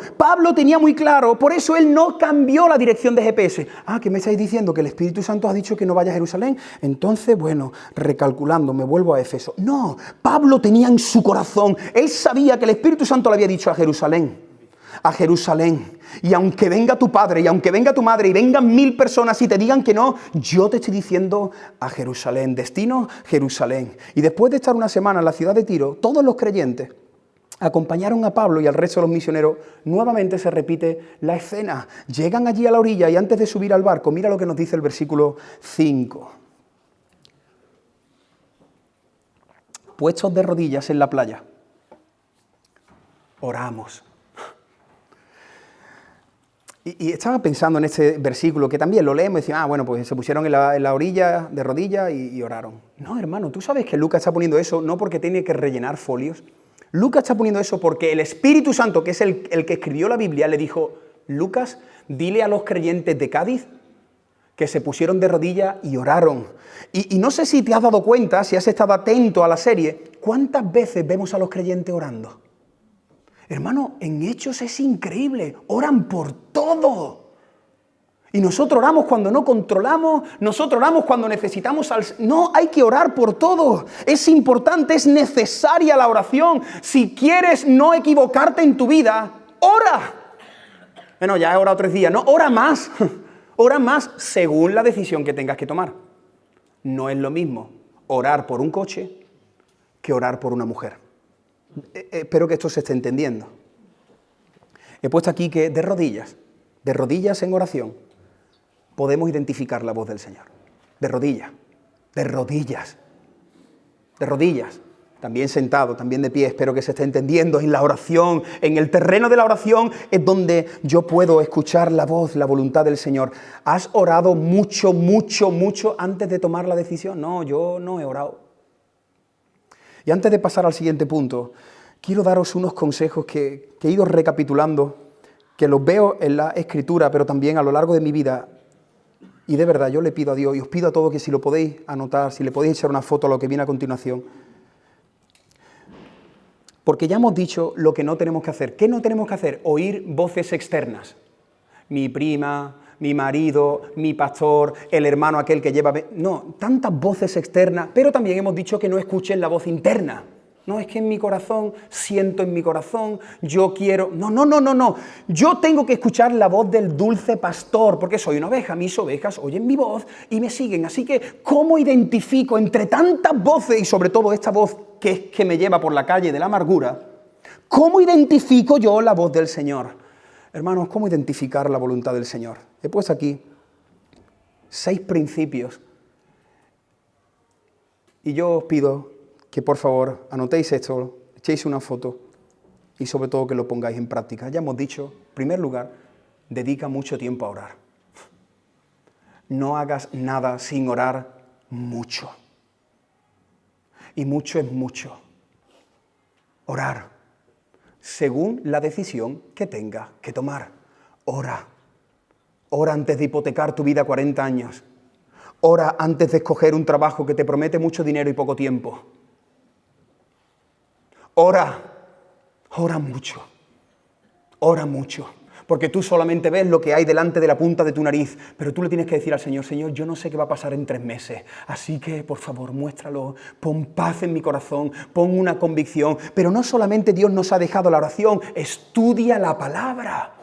por eso él no cambió la dirección de GPS. ¿Qué me estáis diciendo? ¿Que el Espíritu Santo ha dicho que no vaya a Jerusalén? Entonces, bueno, recalculando, me vuelvo a Éfeso. No, Pablo tenía en su corazón, él sabía que el Espíritu Santo le había dicho a Jerusalén. Y aunque venga tu padre, y aunque venga tu madre, y vengan 1.000 personas y te digan que no, yo te estoy diciendo a Jerusalén, destino Jerusalén. Y después de estar una semana en la ciudad de Tiro, todos los creyentes acompañaron a Pablo y al resto de los misioneros. Nuevamente se repite la escena. Llegan allí a la orilla y antes de subir al barco, mira lo que nos dice el versículo 5. Puestos de rodillas en la playa, oramos. Y estaba pensando en este versículo, que también lo leemos y decimos, bueno, pues se pusieron en la orilla de rodillas y oraron. No, hermano, tú sabes que Lucas está poniendo eso no porque tiene que rellenar folios. Lucas está poniendo eso porque el Espíritu Santo, que es el que escribió la Biblia, le dijo, Lucas, dile a los creyentes de Cádiz que se pusieron de rodillas y oraron. Y no sé si te has dado cuenta, si has estado atento a la serie, ¿cuántas veces vemos a los creyentes orando? Hermano, en Hechos es increíble, oran por todo. Y nosotros oramos cuando no controlamos, nosotros oramos cuando necesitamos No, hay que orar por todo. Es importante, es necesaria la oración. Si quieres no equivocarte en tu vida, ora. Bueno, ya he orado 3 días. No, ora más. Ora más según la decisión que tengas que tomar. No es lo mismo orar por un coche que orar por una mujer. Espero que esto se esté entendiendo. He puesto aquí que de rodillas en oración, podemos identificar la voz del Señor. De rodillas. También sentado, también de pie, espero que se esté entendiendo. En la oración, en el terreno de la oración, es donde yo puedo escuchar la voz, la voluntad del Señor. ¿Has orado mucho antes de tomar la decisión? No, yo no he orado. Y antes de pasar al siguiente punto, quiero daros unos consejos que he ido recapitulando, que los veo en la Escritura, pero también a lo largo de mi vida. Y de verdad, yo le pido a Dios, y os pido a todos que si lo podéis anotar, si le podéis echar una foto a lo que viene a continuación. Porque ya hemos dicho lo que no tenemos que hacer. ¿Qué no tenemos que hacer? Oír voces externas. Mi prima, mi marido, mi pastor, el hermano aquel que lleva... No, tantas voces externas, pero también hemos dicho que no escuchen la voz interna. No, es que en mi corazón, siento en mi corazón, yo quiero... No. Yo tengo que escuchar la voz del dulce pastor, porque soy una oveja, mis ovejas oyen mi voz y me siguen. Así que, ¿cómo identifico entre tantas voces, y sobre todo esta voz que me lleva por la calle de la amargura, cómo identifico yo la voz del Señor? Hermanos, ¿cómo identificar la voluntad del Señor? He puesto aquí 6 principios. Y yo os pido que por favor anotéis esto, echéis una foto y sobre todo que lo pongáis en práctica. Ya hemos dicho, en primer lugar, dedica mucho tiempo a orar. No hagas nada sin orar mucho. Y mucho es mucho. Orar, según la decisión que tengas que tomar. Ora. Ora antes de hipotecar tu vida a 40 años. Ora antes de escoger un trabajo que te promete mucho dinero y poco tiempo. Ora mucho, porque tú solamente ves lo que hay delante de la punta de tu nariz, pero tú le tienes que decir al Señor, Señor, yo no sé qué va a pasar en 3 meses, así que, por favor, muéstralo, pon paz en mi corazón, pon una convicción, pero no solamente Dios nos ha dejado la oración, estudia la palabra,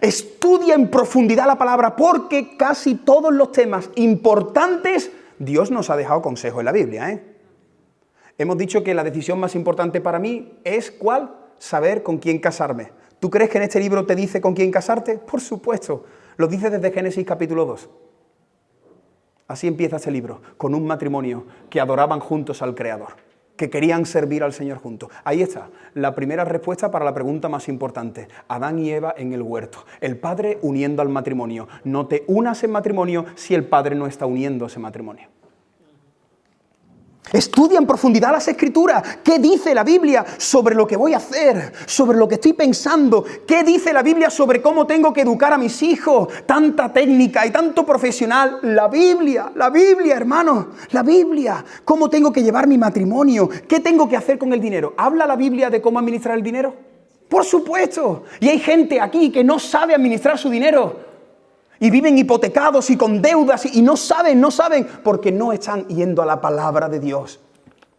estudia en profundidad la palabra, porque casi todos los temas importantes, Dios nos ha dejado consejo en la Biblia, Hemos dicho que la decisión más importante para mí es, ¿cuál? Saber con quién casarme. ¿Tú crees que en este libro te dice con quién casarte? Por supuesto, lo dice desde Génesis capítulo 2. Así empieza este libro, con un matrimonio que adoraban juntos al Creador, que querían servir al Señor juntos. Ahí está, la primera respuesta para la pregunta más importante. Adán y Eva en el huerto, el Padre uniendo al matrimonio. No te unas en matrimonio si el Padre no está uniendo ese matrimonio. Estudia en profundidad las Escrituras. ¿Qué dice la Biblia sobre lo que voy a hacer? Sobre lo que estoy pensando. ¿Qué dice la Biblia sobre cómo tengo que educar a mis hijos? Tanta técnica y tanto profesional. La Biblia, hermanos. La Biblia. ¿Cómo tengo que llevar mi matrimonio? ¿Qué tengo que hacer con el dinero? ¿Habla la Biblia de cómo administrar el dinero? Por supuesto. Y hay gente aquí que no sabe administrar su dinero. Y viven hipotecados y con deudas y no saben, porque no están yendo a la palabra de Dios.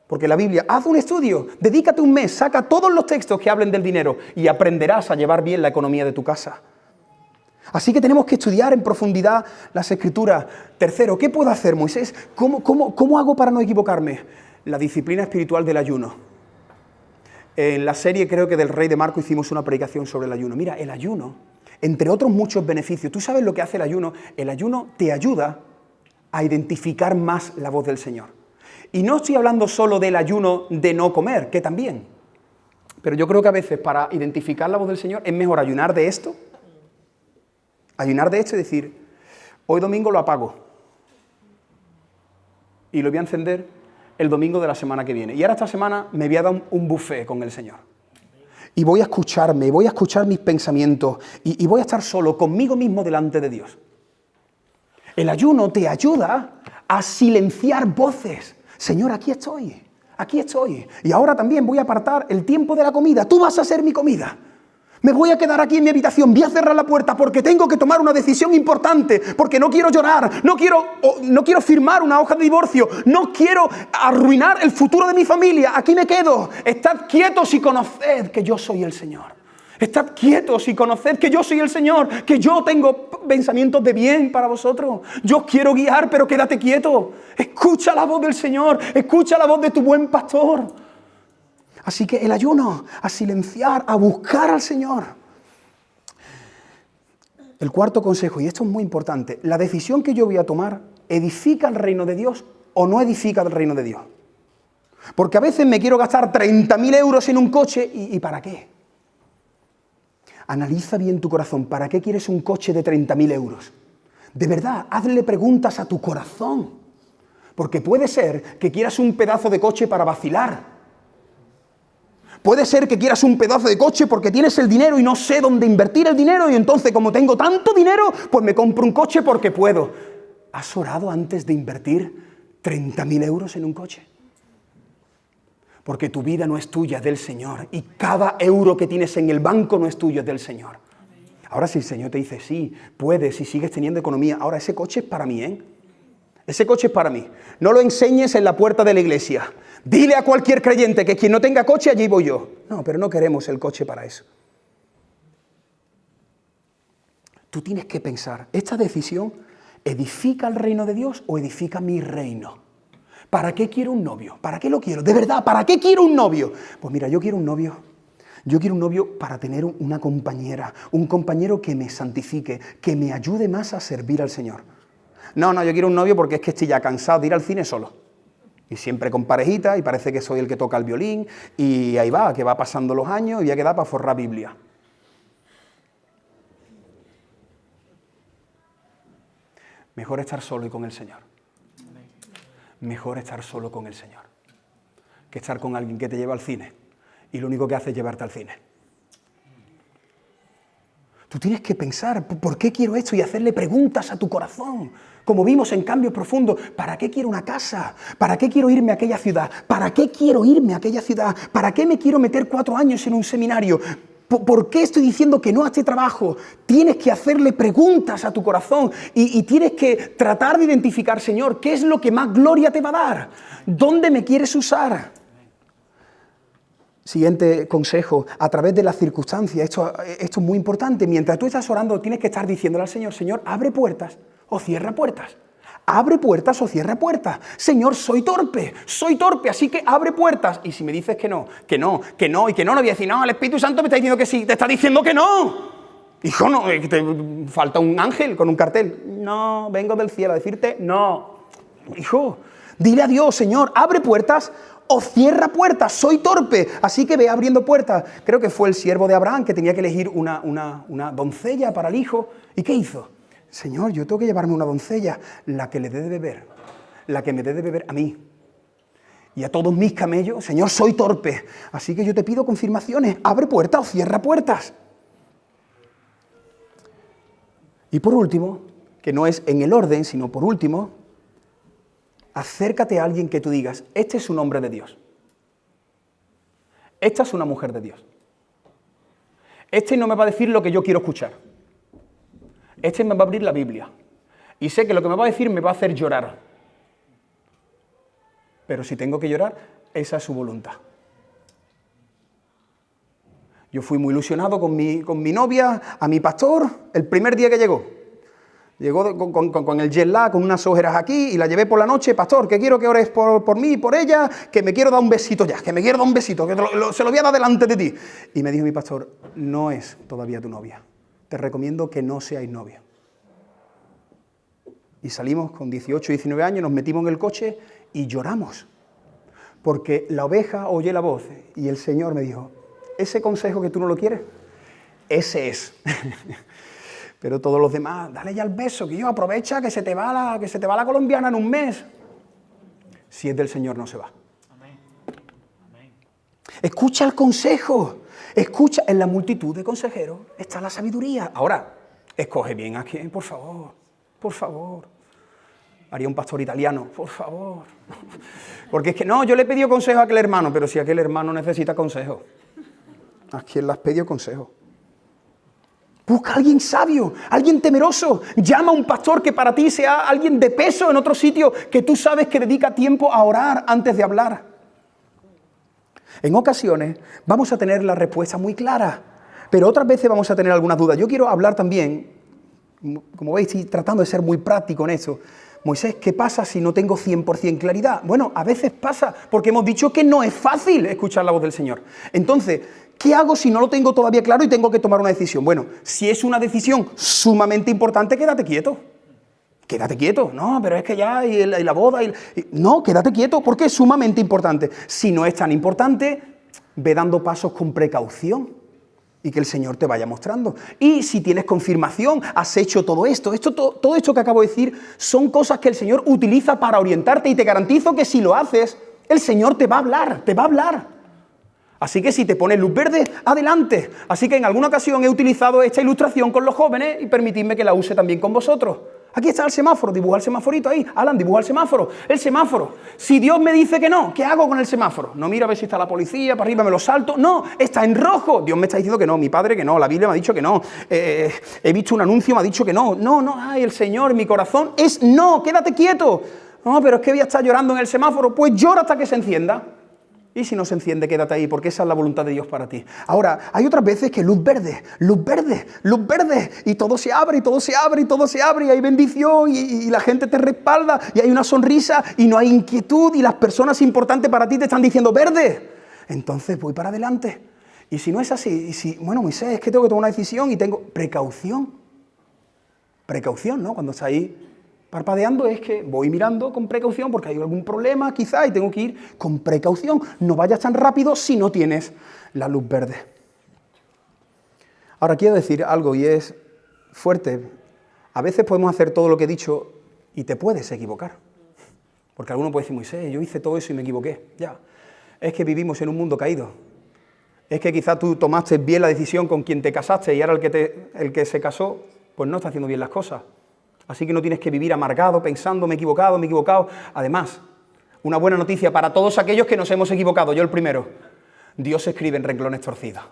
Porque la Biblia, haz un estudio, dedícate un mes, saca todos los textos que hablen del dinero y aprenderás a llevar bien la economía de tu casa. Así que tenemos que estudiar en profundidad las Escrituras. Tercero, ¿qué puedo hacer, Moisés? ¿Cómo hago para no equivocarme? La disciplina espiritual del ayuno. En la serie, creo que del Rey de Marco, hicimos una predicación sobre el ayuno. Mira, el ayuno, entre otros muchos beneficios, ¿tú sabes lo que hace el ayuno? El ayuno te ayuda a identificar más la voz del Señor. Y no estoy hablando solo del ayuno de no comer, que también. Pero yo creo que a veces para identificar la voz del Señor es mejor ayunar de esto. Ayunar de esto y decir, hoy domingo lo apago. Y lo voy a encender el domingo de la semana que viene. Y ahora esta semana me voy a dar un buffet con el Señor. Y voy a escucharme, voy a escuchar mis pensamientos y voy a estar solo conmigo mismo delante de Dios. El ayuno te ayuda a silenciar voces. Señor, aquí estoy. Y ahora también voy a apartar el tiempo de la comida. Tú vas a ser mi comida. Me voy a quedar aquí en mi habitación, voy a cerrar la puerta porque tengo que tomar una decisión importante, porque no quiero llorar, no quiero firmar una hoja de divorcio, no quiero arruinar el futuro de mi familia. Aquí me quedo. Estad quietos y conoced que yo soy el Señor. Estad quietos y conoced que yo soy el Señor, que yo tengo pensamientos de bien para vosotros. Yo os quiero guiar, pero quédate quieto. Escucha la voz del Señor, escucha la voz de tu buen pastor. Así que el ayuno, a silenciar, a buscar al Señor. El cuarto consejo, y esto es muy importante, la decisión que yo voy a tomar, ¿edifica el reino de Dios o no edifica el reino de Dios? Porque a veces me quiero gastar 30.000 euros en un coche, ¿y para qué? Analiza bien tu corazón, ¿para qué quieres un coche de 30.000 euros? De verdad, hazle preguntas a tu corazón, porque puede ser que quieras un pedazo de coche para vacilar. Puede ser que quieras un pedazo de coche porque tienes el dinero y no sé dónde invertir el dinero y entonces como tengo tanto dinero, pues me compro un coche porque puedo. ¿Has orado antes de invertir 30.000 euros en un coche? Porque tu vida no es tuya, es del Señor. Y cada euro que tienes en el banco no es tuyo, es del Señor. Ahora si el Señor te dice, sí, puedes, si sigues teniendo economía, ahora ese coche es para mí, ¿eh? Ese coche es para mí. No lo enseñes en la puerta de la iglesia. Dile a cualquier creyente que quien no tenga coche, allí voy yo. No, pero no queremos el coche para eso. Tú tienes que pensar, ¿esta decisión edifica el reino de Dios o edifica mi reino? ¿Para qué quiero un novio? ¿Para qué lo quiero? De verdad, ¿para qué quiero un novio? Pues mira, yo quiero un novio. Yo quiero un novio para tener una compañera, un compañero que me santifique, que me ayude más a servir al Señor. No, yo quiero un novio porque es que estoy ya cansado de ir al cine solo. Y siempre con parejita, y parece que soy el que toca el violín, y ahí va, que va pasando los años y voy a quedar para forrar Biblia. Mejor estar solo y con el Señor. Mejor estar solo con el Señor que estar con alguien que te lleva al cine y lo único que hace es llevarte al cine. Tú tienes que pensar, ¿por qué quiero esto? Y hacerle preguntas a tu corazón. Como vimos en Cambio Profundo, ¿para qué quiero una casa? ¿Para qué quiero irme a aquella ciudad? ¿Para qué quiero irme a aquella ciudad? ¿Para qué me quiero meter 4 años en un seminario? ¿Por qué estoy diciendo que no a este trabajo? Tienes que hacerle preguntas a tu corazón y tienes que tratar de identificar, Señor, ¿qué es lo que más gloria te va a dar? ¿Dónde me quieres usar? Siguiente consejo, a través de las circunstancias, esto es muy importante. Mientras tú estás orando, tienes que estar diciéndole al Señor, Señor, abre puertas o cierra puertas. Abre puertas o cierra puertas. Señor, soy torpe, así que abre puertas. Y si me dices que no, no voy a decir, no, el Espíritu Santo me está diciendo que sí, te está diciendo que no. Hijo, no, que te falta un ángel con un cartel. No, vengo del cielo a decirte no. Hijo, dile a Dios, Señor, abre puertas o cierra puertas, soy torpe, así que ve abriendo puertas. Creo que fue el siervo de Abraham que tenía que elegir una doncella para el hijo. ¿Y qué hizo? Señor, yo tengo que llevarme una doncella, la que le dé de beber, la que me dé de beber a mí. Y a todos mis camellos, Señor, soy torpe. Así que yo te pido confirmaciones, abre puertas o cierra puertas. Y por último, que no es en el orden, sino por último, acércate a alguien que tú digas, este es un hombre de Dios. Esta es una mujer de Dios. Este no me va a decir lo que yo quiero escuchar. Este me va a abrir la Biblia. Y sé que lo que me va a decir me va a hacer llorar. Pero si tengo que llorar, esa es su voluntad. Yo fui muy ilusionado con mi novia, a mi pastor, el primer día que llegó. Llegó con el jet lag, con unas ojeras aquí, y la llevé por la noche. Pastor, que quiero que ores por mí y por ella, que me quiero dar un besito ya, que me quiero dar un besito, que se lo voy a dar delante de ti. Y me dijo mi pastor, no es todavía tu novia. Te recomiendo que no seáis novios. Y salimos con 18, 19 años, nos metimos en el coche y lloramos. Porque la oveja oye la voz y el Señor me dijo, ese consejo que tú no lo quieres, ese es. Pero todos los demás, dale ya el beso, que yo aprovecha que se te va la colombiana en un mes. Si es del Señor, no se va. Amén. Amén. Escucha el consejo. Escucha, en la multitud de consejeros está la sabiduría. Ahora, escoge bien a quién, por favor. Por favor. Haría un pastor italiano, por favor. Porque es que no, yo le he pedido consejo a aquel hermano, pero si aquel hermano necesita consejo. ¿A quién le has pedido consejo? Busca a alguien sabio, alguien temeroso. Llama a un pastor que para ti sea alguien de peso en otro sitio, que tú sabes que dedica tiempo a orar antes de hablar. En ocasiones vamos a tener la respuesta muy clara, pero otras veces vamos a tener algunas dudas. Yo quiero hablar también, como veis, estoy tratando de ser muy práctico en eso. Moisés, ¿qué pasa si no tengo 100% claridad? Bueno, a veces pasa, porque hemos dicho que no es fácil escuchar la voz del Señor. Entonces, ¿qué hago si no lo tengo todavía claro y tengo que tomar una decisión? Bueno, si es una decisión sumamente importante, quédate quieto. Quédate quieto. No, pero es que ya, y la boda... No, quédate quieto, porque es sumamente importante. Si no es tan importante, ve dando pasos con precaución y que el Señor te vaya mostrando. Y si tienes confirmación, has hecho todo esto. Todo esto que acabo de decir son cosas que el Señor utiliza para orientarte, y te garantizo que si lo haces, el Señor te va a hablar, te va a hablar. Así que si te pones luz verde, adelante. Así que en alguna ocasión he utilizado esta ilustración con los jóvenes y permitidme que la use también con vosotros. Aquí está el semáforo, dibuja el semaforito ahí. Alan, dibuja el semáforo. El semáforo. Si Dios me dice que no, ¿qué hago con el semáforo? No miro a ver si está la policía, para arriba me lo salto. No, está en rojo. Dios me está diciendo que no, mi padre que no, la Biblia me ha dicho que no. He visto un anuncio, me ha dicho que no. No, ay, el Señor, en mi corazón es no, quédate quieto. No, pero es que voy a estar llorando en el semáforo. Pues llora hasta que se encienda. Y si no se enciende, quédate ahí, porque esa es la voluntad de Dios para ti. Ahora, hay otras veces que luz verde, y todo se abre, y todo se abre, y todo se abre, y hay bendición, y la gente te respalda, y hay una sonrisa, y no hay inquietud, y las personas importantes para ti te están diciendo verde. Entonces voy para adelante. Y si no es así, bueno, Moisés, es que tengo que tomar una decisión y tengo precaución. Precaución, ¿no? Cuando está ahí parpadeando es que voy mirando con precaución porque hay algún problema quizá y tengo que ir con precaución. No vayas tan rápido si no tienes la luz verde. Ahora quiero decir algo y es fuerte. A veces podemos hacer todo lo que he dicho y te puedes equivocar. Porque alguno puede decir, Moisés, yo hice todo eso y me equivoqué. Ya, es que vivimos en un mundo caído. Es que quizá tú tomaste bien la decisión con quien te casaste y ahora el que se casó pues no está haciendo bien las cosas. Así que no tienes que vivir amargado, pensando, me he equivocado. Además, una buena noticia para todos aquellos que nos hemos equivocado, yo el primero. Dios escribe en renglones torcidos.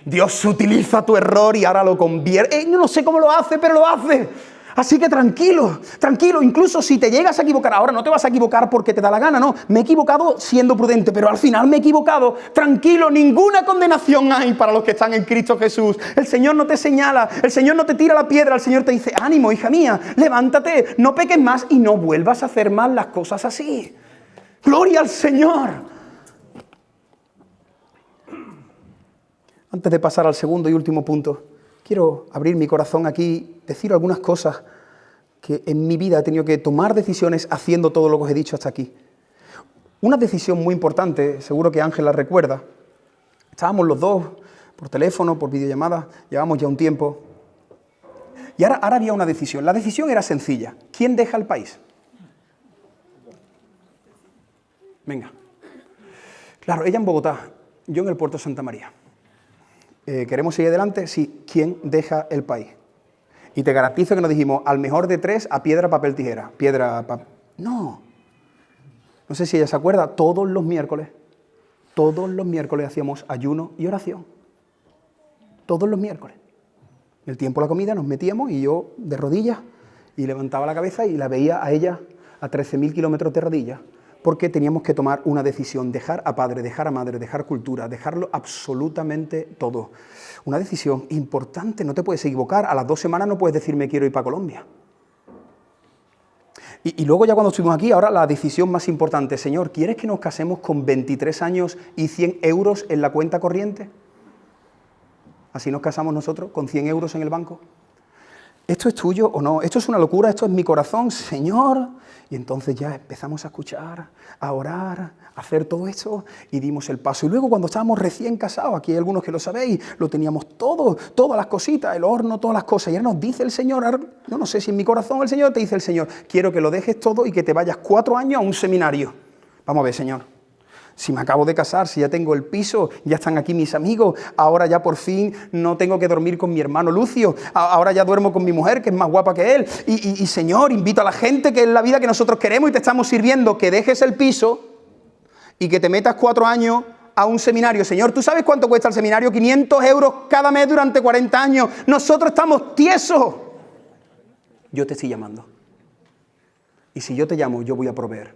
Dios utiliza tu error y ahora lo convierte. No sé cómo lo hace, pero lo hace. Así que tranquilo, incluso si te llegas a equivocar, ahora no te vas a equivocar porque te da la gana, no, me he equivocado siendo prudente, pero al final me he equivocado, tranquilo, ninguna condenación hay para los que están en Cristo Jesús. El Señor no te señala, el Señor no te tira la piedra, el Señor te dice, ánimo, hija mía, levántate, no peques más y no vuelvas a hacer más las cosas así. ¡Gloria al Señor! Antes de pasar al segundo y último punto, quiero abrir mi corazón aquí, decir algunas cosas que en mi vida he tenido que tomar decisiones haciendo todo lo que os he dicho hasta aquí. Una decisión muy importante, seguro que Ángel la recuerda. Estábamos los dos por teléfono, por videollamada, llevamos ya un tiempo. Y ahora había una decisión. La decisión era sencilla. ¿Quién deja el país? Venga. Claro, ella en Bogotá, yo en el puerto de Santa María. ¿Queremos seguir adelante? Sí. ¿Quién deja el país? Y te garantizo que nos dijimos, al mejor de tres, a piedra, papel, tijera. Piedra, papel... No sé si ella se acuerda, todos los miércoles hacíamos ayuno y oración. Todos los miércoles. En el tiempo de la comida nos metíamos y yo de rodillas y levantaba la cabeza y la veía a ella a 13.000 kilómetros de rodillas. Porque teníamos que tomar una decisión, dejar a padre, dejar a madre, dejar cultura, dejarlo absolutamente todo. Una decisión importante, no te puedes equivocar, a las 2 semanas no puedes decir me quiero ir para Colombia. Y luego ya cuando estuvimos aquí, ahora la decisión más importante, Señor, ¿quieres que nos casemos con 23 años y 100 euros en la cuenta corriente? Así nos casamos nosotros, con 100 euros en el banco. ¿Esto es tuyo o no? ¿Esto es una locura? ¿Esto es mi corazón? Señor... Y entonces ya empezamos a escuchar, a orar, a hacer todo esto y dimos el paso. Y luego cuando estábamos recién casados, aquí hay algunos que lo sabéis, lo teníamos todo, todas las cositas, el horno, todas las cosas. Y ahora nos dice el Señor, ahora, yo no sé si en mi corazón el Señor te dice el Señor, quiero que lo dejes todo y que te vayas 4 años a un seminario. Vamos a ver, Señor. Si me acabo de casar, si ya tengo el piso, ya están aquí mis amigos, ahora ya por fin no tengo que dormir con mi hermano Lucio, ahora ya duermo con mi mujer, que es más guapa que él, y Señor, invito a la gente que es la vida que nosotros queremos y te estamos sirviendo, que dejes el piso y que te metas 4 años a un seminario. Señor, ¿tú sabes cuánto cuesta el seminario? 500 euros cada mes durante 40 años. Nosotros estamos tiesos. Yo te estoy llamando. Y si yo te llamo, yo voy a proveer.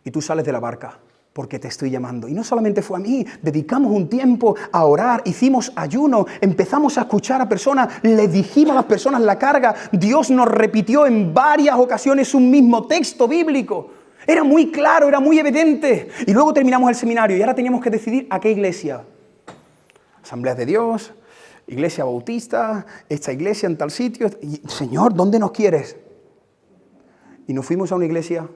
Y tú sales de la barca porque te estoy llamando. Y no solamente fue a mí, dedicamos un tiempo a orar, hicimos ayuno, empezamos a escuchar a personas, les dijimos a las personas la carga, Dios nos repitió en varias ocasiones un mismo texto bíblico. Era muy claro, era muy evidente. Y luego terminamos el seminario y ahora teníamos que decidir a qué iglesia. Asambleas de Dios, iglesia bautista, esta iglesia en tal sitio. Y, Señor, ¿dónde nos quieres? Y nos fuimos a una iglesia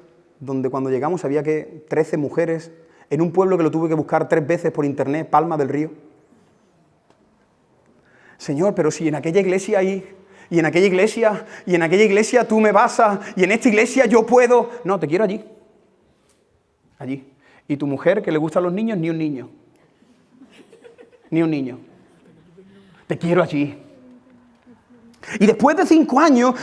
donde cuando llegamos había que 13 mujeres, en un pueblo que lo tuve que buscar 3 veces por internet, Palma del Río. Señor, pero si en aquella iglesia hay, y en aquella iglesia tú me basas, y en esta iglesia yo puedo. No, te quiero allí. Allí. Y tu mujer, que le gustan los niños, ni un niño. Ni un niño. Te quiero allí. Y después de 5 años,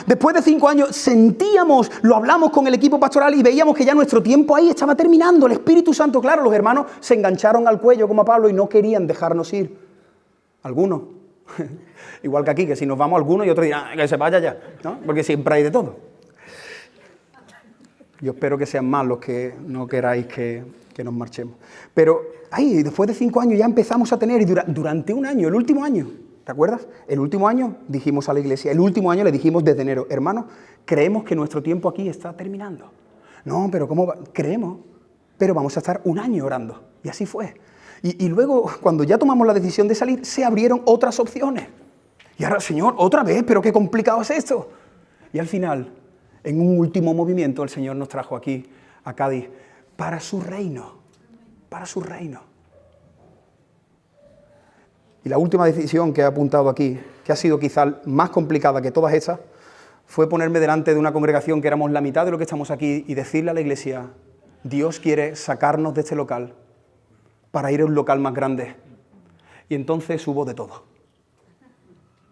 sentíamos, lo hablamos con el equipo pastoral y veíamos que ya nuestro tiempo ahí estaba terminando. El Espíritu Santo, claro, los hermanos se engancharon al cuello como a Pablo y no querían dejarnos ir. Algunos. Igual que aquí, que si nos vamos algunos y otros dirán, que se vaya ya, ¿no? Porque siempre hay de todo. Yo espero que sean más los que no queráis que nos marchemos. Pero ahí, después de 5 años ya empezamos a tener, y durante un año, el último año, ¿te acuerdas? El último año dijimos a la iglesia, el último año le dijimos desde enero, hermanos, creemos que nuestro tiempo aquí está terminando. No, pero ¿cómo va? Creemos, pero vamos a estar un año orando. Y así fue. Y luego, cuando ya tomamos la decisión de salir, se abrieron otras opciones. Y ahora, Señor, otra vez, pero qué complicado es esto. Y al final, en un último movimiento, el Señor nos trajo aquí, a Cádiz, para su reino. Para su reino. Y la última decisión que he apuntado aquí, que ha sido quizá más complicada que todas estas, fue ponerme delante de una congregación que éramos la mitad de lo que estamos aquí y decirle a la iglesia, Dios quiere sacarnos de este local para ir a un local más grande. Y entonces hubo de todo.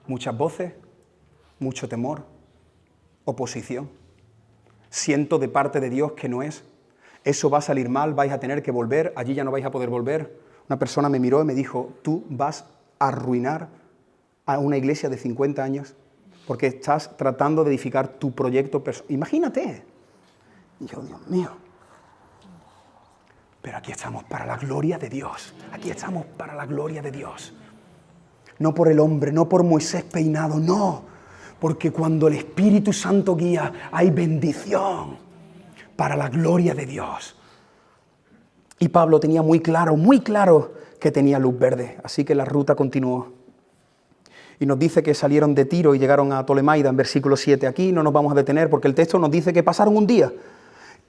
Muchas voces, mucho temor, oposición. Siento de parte de Dios que no es. Eso va a salir mal, vais a tener que volver, allí ya no vais a poder volver. Una persona me miró y me dijo, tú vas a arruinar a una iglesia de 50 años porque estás tratando de edificar tu proyecto personal. Imagínate. Y yo, Dios mío. Pero aquí estamos para la gloria de Dios. Aquí estamos para la gloria de Dios. No por el hombre, no por Moisés peinado, no. Porque cuando el Espíritu Santo guía, hay bendición para la gloria de Dios. Y Pablo tenía muy claro que tenía luz verde. Así que la ruta continuó. Y nos dice que salieron de Tiro y llegaron a Tolemaida en versículo 7. Aquí no nos vamos a detener porque el texto nos dice que pasaron un día.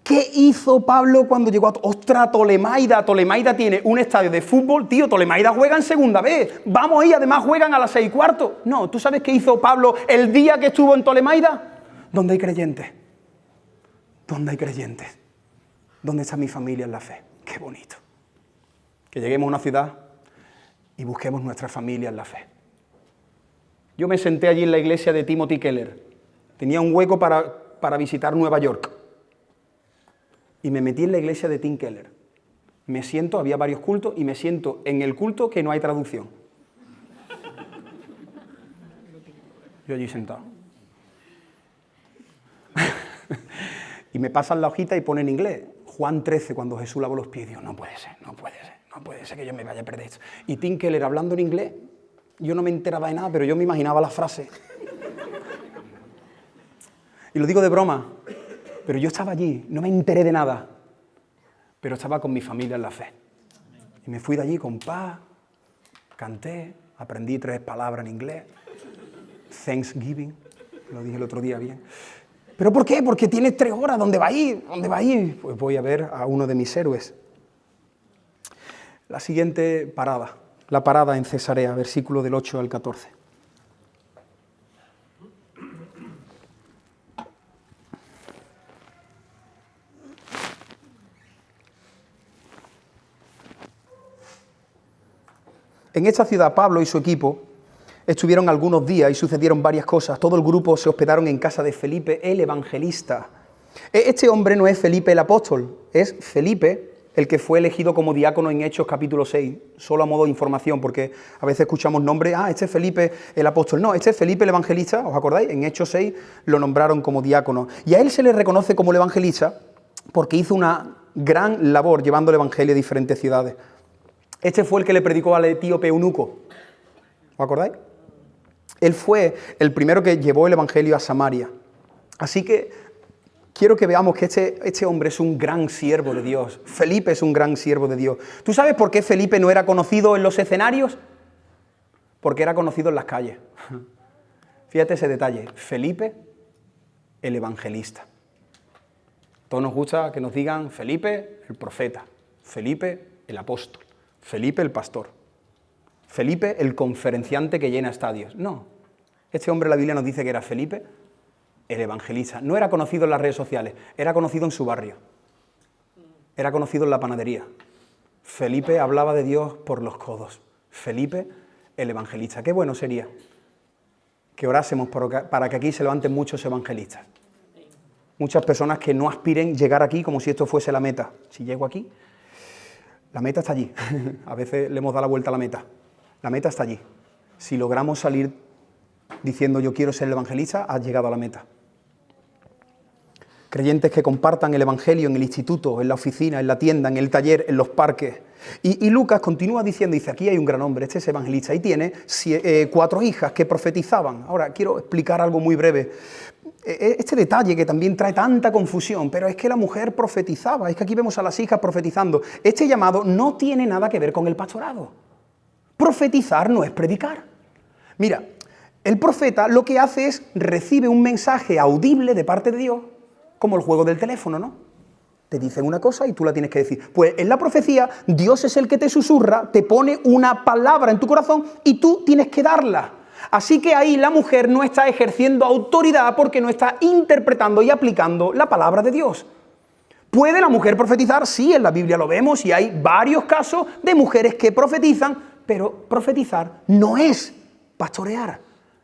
¿Qué hizo Pablo cuando llegó a Tolemaida? Tolemaida tiene un estadio de fútbol, tío, Tolemaida juega en segunda vez. Vamos ahí, además juegan a las 6:15. No, ¿tú sabes qué hizo Pablo el día que estuvo en Tolemaida? ¿Dónde hay creyentes? ¿Dónde hay creyentes? ¿Dónde está mi familia en la fe? Qué bonito. Que lleguemos a una ciudad y busquemos nuestra familia en la fe. Yo me senté allí en la iglesia de Timothy Keller. Tenía un hueco para visitar Nueva York. Y me metí en la iglesia de Tim Keller. Me siento, había varios cultos, y me siento en el culto que no hay traducción. Yo allí sentado. Y me pasan la hojita y pone en inglés, Juan 13, cuando Jesús lavó los pies. Digo, no puede ser que yo me vaya a perder esto. Y Tim Keller hablando en inglés, yo no me enteraba de nada, pero yo me imaginaba la frase. Y lo digo de broma. Pero yo estaba allí, no me enteré de nada, pero estaba con mi familia en la fe. Y me fui de allí con paz, canté, aprendí 3 palabras en inglés, Thanksgiving, lo dije el otro día bien. ¿Pero por qué? Porque tienes 3 horas, ¿dónde va a ir? ¿Dónde va a ir? Pues voy a ver a uno de mis héroes. La siguiente parada, la parada en Cesarea, versículo del 8 al 14. En esta ciudad, Pablo y su equipo estuvieron algunos días y sucedieron varias cosas. Todo el grupo se hospedaron en casa de Felipe, el evangelista. Este hombre no es Felipe el apóstol, es Felipe el que fue elegido como diácono en Hechos capítulo 6, solo a modo de información, porque a veces escuchamos nombres, este es Felipe el apóstol. No, este es Felipe el evangelista, ¿os acordáis? En Hechos 6 lo nombraron como diácono. Y a él se le reconoce como el evangelista porque hizo una gran labor llevando el evangelio a diferentes ciudades. Este fue el que le predicó al etíope eunuco. ¿Os acordáis? Él fue el primero que llevó el evangelio a Samaria. Así que quiero que veamos que este hombre es un gran siervo de Dios. Felipe es un gran siervo de Dios. ¿Tú sabes por qué Felipe no era conocido en los escenarios? Porque era conocido en las calles. Fíjate ese detalle. Felipe, el evangelista. Todos nos gusta que nos digan Felipe, el profeta. Felipe, el apóstol. Felipe, el pastor. Felipe, el conferenciante que llena estadios. No. Este hombre, la Biblia nos dice que era Felipe, el evangelista. No era conocido en las redes sociales, era conocido en su barrio. Era conocido en la panadería. Felipe hablaba de Dios por los codos. Felipe, el evangelista. Qué bueno sería que orásemos para que aquí se levanten muchos evangelistas. Muchas personas que no aspiren llegar aquí como si esto fuese la meta. Si llego aquí, la meta está allí. A veces le hemos dado la vuelta a la meta. La meta está allí. Si logramos salir diciendo yo quiero ser el evangelista, has llegado a la meta. Creyentes que compartan el evangelio en el instituto, en la oficina, en la tienda, en el taller, en los parques. Y Lucas continúa diciendo, dice, aquí hay un gran hombre, este es evangelista, y tiene 4 hijas que profetizaban. Ahora, quiero explicar algo muy breve. Este detalle que también trae tanta confusión, pero es que la mujer profetizaba, es que aquí vemos a las hijas profetizando. Este llamado no tiene nada que ver con el pastorado. Profetizar no es predicar. Mira, el profeta lo que hace es recibe un mensaje audible de parte de Dios, como el juego del teléfono, ¿no? Te dicen una cosa y tú la tienes que decir. Pues en la profecía, Dios es el que te susurra, te pone una palabra en tu corazón y tú tienes que darla. Así que ahí la mujer no está ejerciendo autoridad porque no está interpretando y aplicando la palabra de Dios. ¿Puede la mujer profetizar? Sí, en la Biblia lo vemos y hay varios casos de mujeres que profetizan, pero profetizar no es pastorear.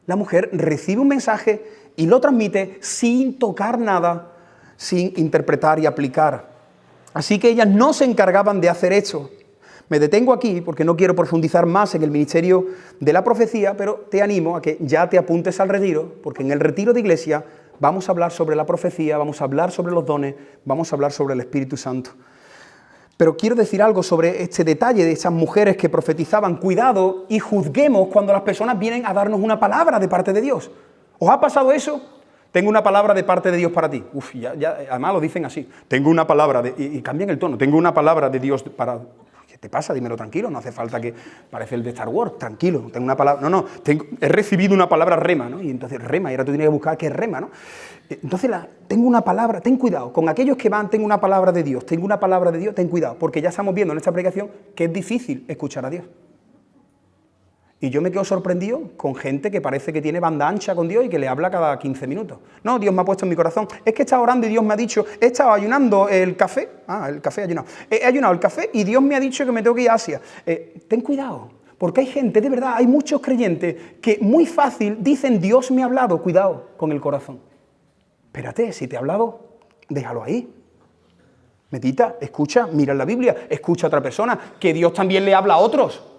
La mujer recibe un mensaje y lo transmite sin tocar nada, sin interpretar y aplicar. Así que ellas no se encargaban de hacer eso. Me detengo aquí porque no quiero profundizar más en el ministerio de la profecía, pero te animo a que ya te apuntes al retiro, porque en el retiro de iglesia vamos a hablar sobre la profecía, vamos a hablar sobre los dones, vamos a hablar sobre el Espíritu Santo. Pero quiero decir algo sobre este detalle de esas mujeres que profetizaban. Cuidado y juzguemos cuando las personas vienen a darnos una palabra de parte de Dios. ¿Os ha pasado eso? Tengo una palabra de parte de Dios para ti. Además lo dicen así. Tengo una palabra, y cambian el tono. Tengo una palabra de Dios para... ¿Qué te pasa? Dímelo tranquilo, no hace falta que... Parece el de Star Wars, tranquilo, tengo una palabra... No, he recibido una palabra rema, ¿no? Y entonces rema, y ahora tú tienes que buscar qué es rema, ¿no? Entonces tengo una palabra, ten cuidado, con aquellos que van, tengo una palabra de Dios, tengo una palabra de Dios, ten cuidado, porque ya estamos viendo en esta predicación que es difícil escuchar a Dios. Y yo me quedo sorprendido con gente que parece que tiene banda ancha con Dios y que le habla cada 15 minutos. No, Dios me ha puesto en mi corazón. Es que he estado orando y Dios me ha dicho, he estado ayunando el café. El café ayunado. He ayunado el café y Dios me ha dicho que me tengo que ir a Asia. Ten cuidado, porque hay gente, de verdad, hay muchos creyentes que muy fácil dicen, Dios me ha hablado. Cuidado con el corazón. Espérate, si te ha hablado, déjalo ahí. Medita, escucha, mira en la Biblia, escucha a otra persona, que Dios también le habla a otros.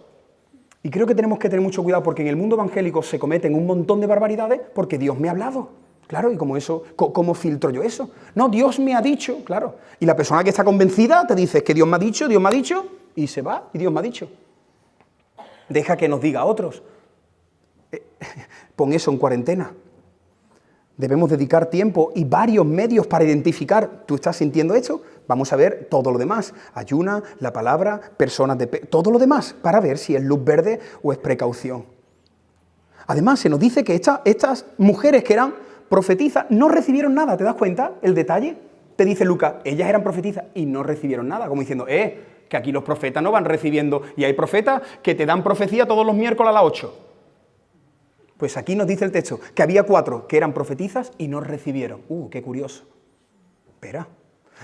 Y creo que tenemos que tener mucho cuidado porque en el mundo evangélico se cometen un montón de barbaridades porque Dios me ha hablado. Claro, y como eso, ¿cómo filtro yo eso? No, Dios me ha dicho, claro. Y la persona que está convencida te dice, es que Dios me ha dicho, y se va, y Dios me ha dicho. Deja que nos diga a otros. Pon eso en cuarentena. Debemos dedicar tiempo y varios medios para identificar, ¿tú estás sintiendo esto? Vamos a ver todo lo demás, ayuna, la palabra, personas de... todo lo demás, para ver si es luz verde o es precaución. Además, se nos dice que estas mujeres que eran profetizas no recibieron nada, ¿te das cuenta el detalle? Te dice Lucas, ellas eran profetizas y no recibieron nada, como diciendo, que aquí los profetas no van recibiendo, y hay profetas que te dan profecía todos los miércoles a las 8. Pues aquí nos dice el texto que había 4 que eran profetizas y no recibieron. Qué curioso. Espera.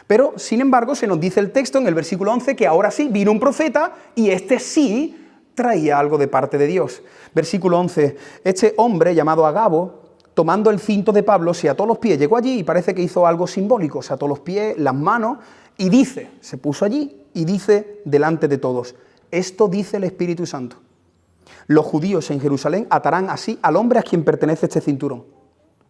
Pero, sin embargo, se nos dice el texto en el versículo 11 que ahora sí vino un profeta y este sí traía algo de parte de Dios. Versículo 11, este hombre llamado Agabo, tomando el cinto de Pablo, se ató los pies, llegó allí y parece que hizo algo simbólico, se ató los pies, las manos y dice, se puso allí y dice delante de todos, esto dice el Espíritu Santo. Los judíos en Jerusalén atarán así al hombre a quien pertenece este cinturón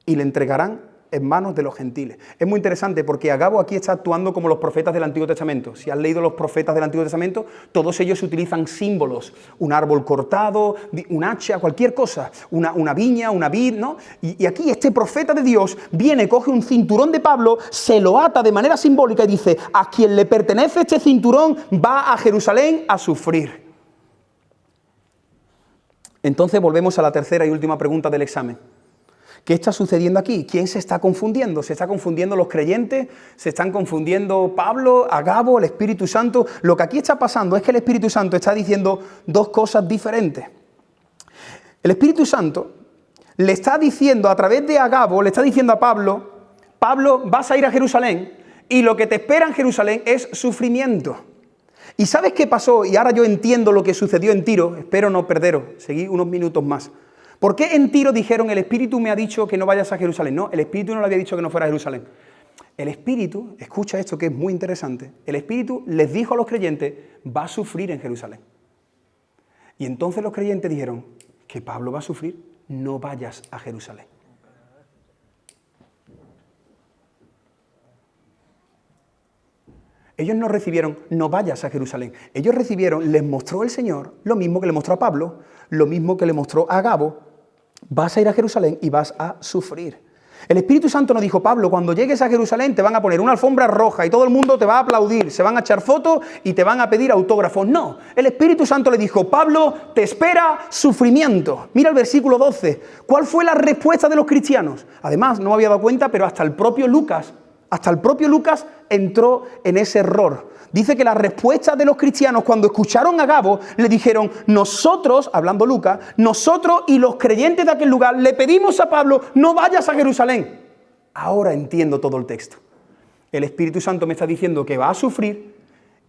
y le entregarán en manos de los gentiles. Es muy interesante porque Agabo aquí está actuando como los profetas del Antiguo Testamento. Si has leído los profetas del Antiguo Testamento, todos ellos utilizan símbolos. Un árbol cortado, un hacha, cualquier cosa. Una viña, una vid, ¿no? Y aquí este profeta de Dios viene, coge un cinturón de Pablo, se lo ata de manera simbólica y dice: a quien le pertenece este cinturón va a Jerusalén a sufrir. Entonces volvemos a la tercera y última pregunta del examen. ¿Qué está sucediendo aquí? ¿Quién se está confundiendo? ¿Se está confundiendo los creyentes? ¿Se están confundiendo Pablo, Agabo, el Espíritu Santo? Lo que aquí está pasando es que el Espíritu Santo está diciendo dos cosas diferentes. El Espíritu Santo le está diciendo a través de Agabo, le está diciendo a Pablo: Pablo, vas a ir a Jerusalén y lo que te espera en Jerusalén es sufrimiento. ¿Y sabes qué pasó? Y ahora yo entiendo lo que sucedió en Tiro, espero no perderos, seguí unos minutos más. ¿Por qué en Tiro dijeron: el Espíritu me ha dicho que no vayas a Jerusalén? No, el Espíritu no le había dicho que no fuera a Jerusalén. El Espíritu, escucha esto que es muy interesante, el Espíritu les dijo a los creyentes: va a sufrir en Jerusalén. Y entonces los creyentes dijeron: que Pablo va a sufrir, no vayas a Jerusalén. Ellos no recibieron: no vayas a Jerusalén. Ellos recibieron, les mostró el Señor lo mismo que le mostró a Pablo, lo mismo que le mostró a Agabo: vas a ir a Jerusalén y vas a sufrir. El Espíritu Santo nos dijo: Pablo, cuando llegues a Jerusalén te van a poner una alfombra roja y todo el mundo te va a aplaudir, se van a echar fotos y te van a pedir autógrafos. No, el Espíritu Santo le dijo: Pablo, te espera sufrimiento. Mira el versículo 12. ¿Cuál fue la respuesta de los cristianos? Además, no me había dado cuenta, pero hasta el propio Lucas entró en ese error. Dice que la respuesta de los cristianos cuando escucharon a Agabo le dijeron: nosotros, hablando Lucas, nosotros y los creyentes de aquel lugar le pedimos a Pablo: no vayas a Jerusalén. Ahora entiendo todo el texto. El Espíritu Santo me está diciendo que va a sufrir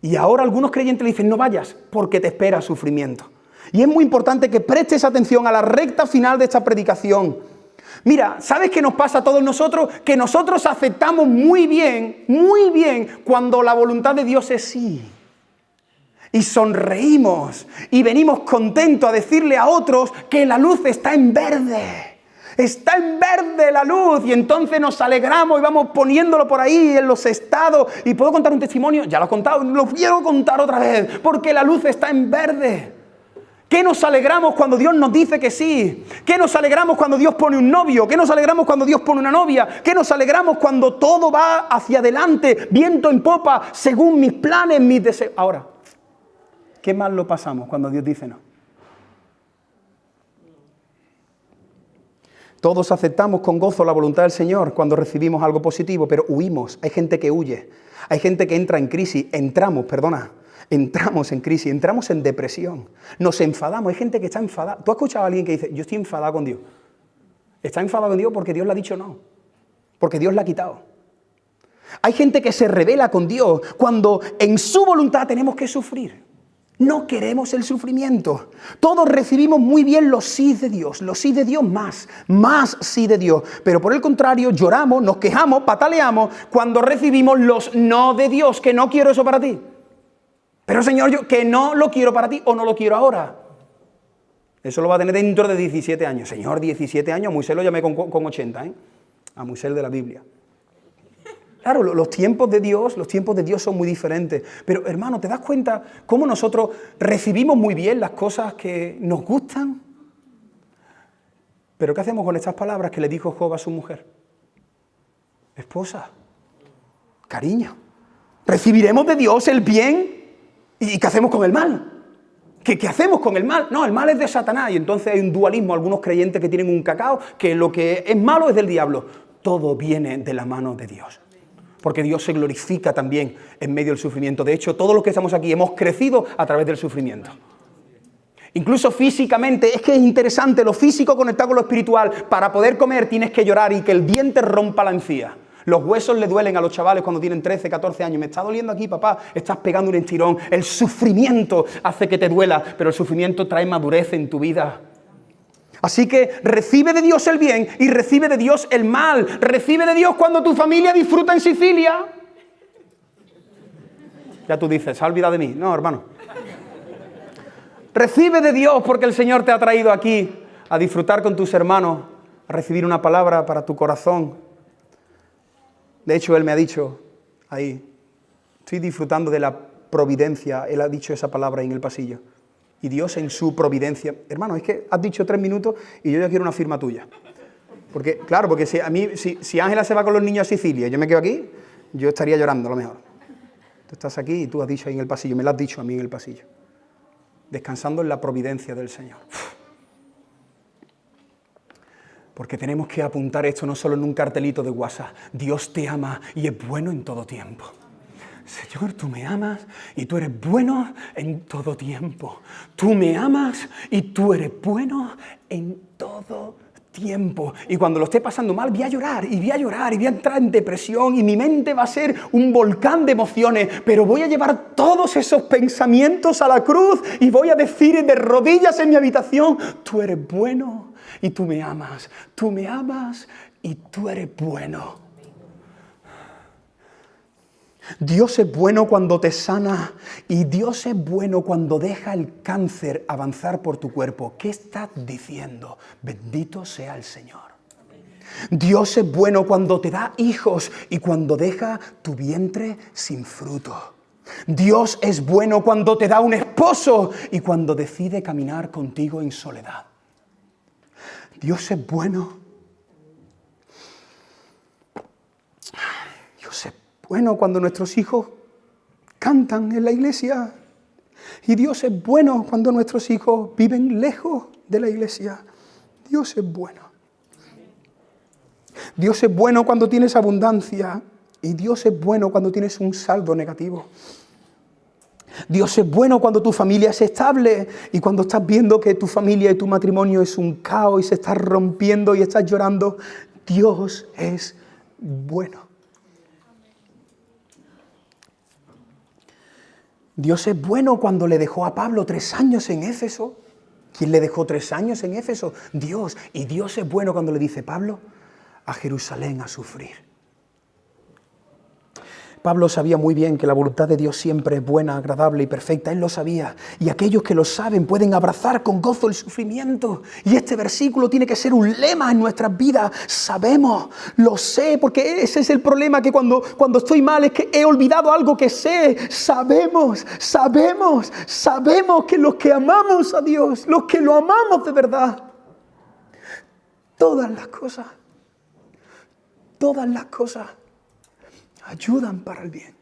y ahora algunos creyentes le dicen: no vayas porque te espera sufrimiento. Y es muy importante que prestes atención a la recta final de esta predicación. Mira, ¿sabes qué nos pasa a todos nosotros? Que nosotros aceptamos muy bien, cuando la voluntad de Dios es sí. Y sonreímos y venimos contentos a decirle a otros que la luz está en verde. Está en verde la luz y entonces nos alegramos y vamos poniéndolo por ahí en los estados. ¿Y puedo contar un testimonio? Ya lo he contado, lo quiero contar otra vez, porque la luz está en verde. ¿Qué nos alegramos cuando Dios nos dice que sí? ¿Qué nos alegramos cuando Dios pone un novio? ¿Qué nos alegramos cuando Dios pone una novia? ¿Qué nos alegramos cuando todo va hacia adelante, viento en popa, según mis planes, mis deseos? Ahora, ¿qué mal lo pasamos cuando Dios dice no? Todos aceptamos con gozo la voluntad del Señor cuando recibimos algo positivo, pero huimos. Hay gente que huye. Hay gente que entra en crisis. Entramos en crisis, entramos en depresión, nos enfadamos. Hay gente que está enfadada. ¿Tú has escuchado a alguien que dice: yo estoy enfadado con Dios? Está enfadado con Dios porque Dios le ha dicho no, porque Dios le ha quitado. Hay gente que se rebela con Dios cuando en su voluntad tenemos que sufrir. No queremos el sufrimiento. Todos recibimos muy bien los sí de Dios más sí de Dios. Pero por el contrario, lloramos, nos quejamos, pataleamos cuando recibimos los no de Dios, que no quiero eso para ti. Pero Señor, yo que no lo quiero para ti o no lo quiero ahora. Eso lo va a tener dentro de 17 años. Señor, 17 años, a Moisés lo llamé con 80, a Moisés de la Biblia. Claro, los tiempos de Dios son muy diferentes. Pero hermano, ¿te das cuenta cómo nosotros recibimos muy bien las cosas que nos gustan? Pero ¿qué hacemos con estas palabras que le dijo Job a su mujer? Esposa, cariño, recibiremos de Dios el bien. ¿Y qué hacemos con el mal? ¿Qué hacemos con el mal? No, el mal es de Satanás. Y entonces hay un dualismo, algunos creyentes que tienen un cacao, que lo que es malo es del diablo. Todo viene de la mano de Dios. Porque Dios se glorifica también en medio del sufrimiento. De hecho, todos los que estamos aquí hemos crecido a través del sufrimiento. Incluso físicamente, es que es interesante, lo físico conectado con lo espiritual. Para poder comer tienes que llorar y que el diente rompa la encía. Los huesos le duelen a los chavales cuando tienen 13, 14 años. Me está doliendo aquí, papá. Estás pegando un estirón. El sufrimiento hace que te duela, pero el sufrimiento trae madurez en tu vida. Así que recibe de Dios el bien y recibe de Dios el mal. Recibe de Dios cuando tu familia disfruta en Sicilia. Ya tú dices, ¿se ha olvidado de mí? No, hermano. Recibe de Dios porque el Señor te ha traído aquí a disfrutar con tus hermanos, a recibir una palabra para tu corazón. De hecho, él me ha dicho, ahí, estoy disfrutando de la providencia, él ha dicho esa palabra ahí en el pasillo. Y Dios en su providencia. Hermano, es que has dicho 3 minutos y yo ya quiero una firma tuya. Porque, claro, porque si Ángela se va con los niños a Sicilia y yo me quedo aquí, yo estaría llorando a lo mejor. Tú estás aquí y tú has dicho ahí en el pasillo, me lo has dicho a mí en el pasillo. Descansando en la providencia del Señor. Porque tenemos que apuntar esto no solo en un cartelito de WhatsApp. Dios te ama y es bueno en todo tiempo. Señor, tú me amas y tú eres bueno en todo tiempo. Tú me amas y tú eres bueno en todo tiempo. Y cuando lo esté pasando mal, voy a llorar y voy a llorar y voy a entrar en depresión y mi mente va a ser un volcán de emociones, pero voy a llevar todos esos pensamientos a la cruz y voy a decir de rodillas en mi habitación, tú eres bueno y tú me amas y tú eres bueno. Dios es bueno cuando te sana y Dios es bueno cuando deja el cáncer avanzar por tu cuerpo. ¿Qué estás diciendo? Bendito sea el Señor. Dios es bueno cuando te da hijos y cuando deja tu vientre sin fruto. Dios es bueno cuando te da un esposo y cuando decide caminar contigo en soledad. Dios es bueno. Dios es bueno cuando nuestros hijos cantan en la iglesia. Y Dios es bueno cuando nuestros hijos viven lejos de la iglesia. Dios es bueno. Dios es bueno cuando tienes abundancia. Y Dios es bueno cuando tienes un saldo negativo. Dios es bueno cuando tu familia es estable y cuando estás viendo que tu familia y tu matrimonio es un caos y se está rompiendo y estás llorando. Dios es bueno. Dios es bueno cuando le dejó a Pablo 3 años en Éfeso. ¿Quién le dejó 3 años en Éfeso? Dios. Y Dios es bueno cuando le dice, Pablo, a Jerusalén a sufrir. Pablo sabía muy bien que la voluntad de Dios siempre es buena, agradable y perfecta. Él lo sabía. Y aquellos que lo saben pueden abrazar con gozo el sufrimiento. Y este versículo tiene que ser un lema en nuestras vidas. Sabemos, lo sé, porque ese es el problema, que cuando estoy mal es que he olvidado algo que sé. Sabemos que los que amamos a Dios, los que lo amamos de verdad, todas las cosas ayudan para el bien.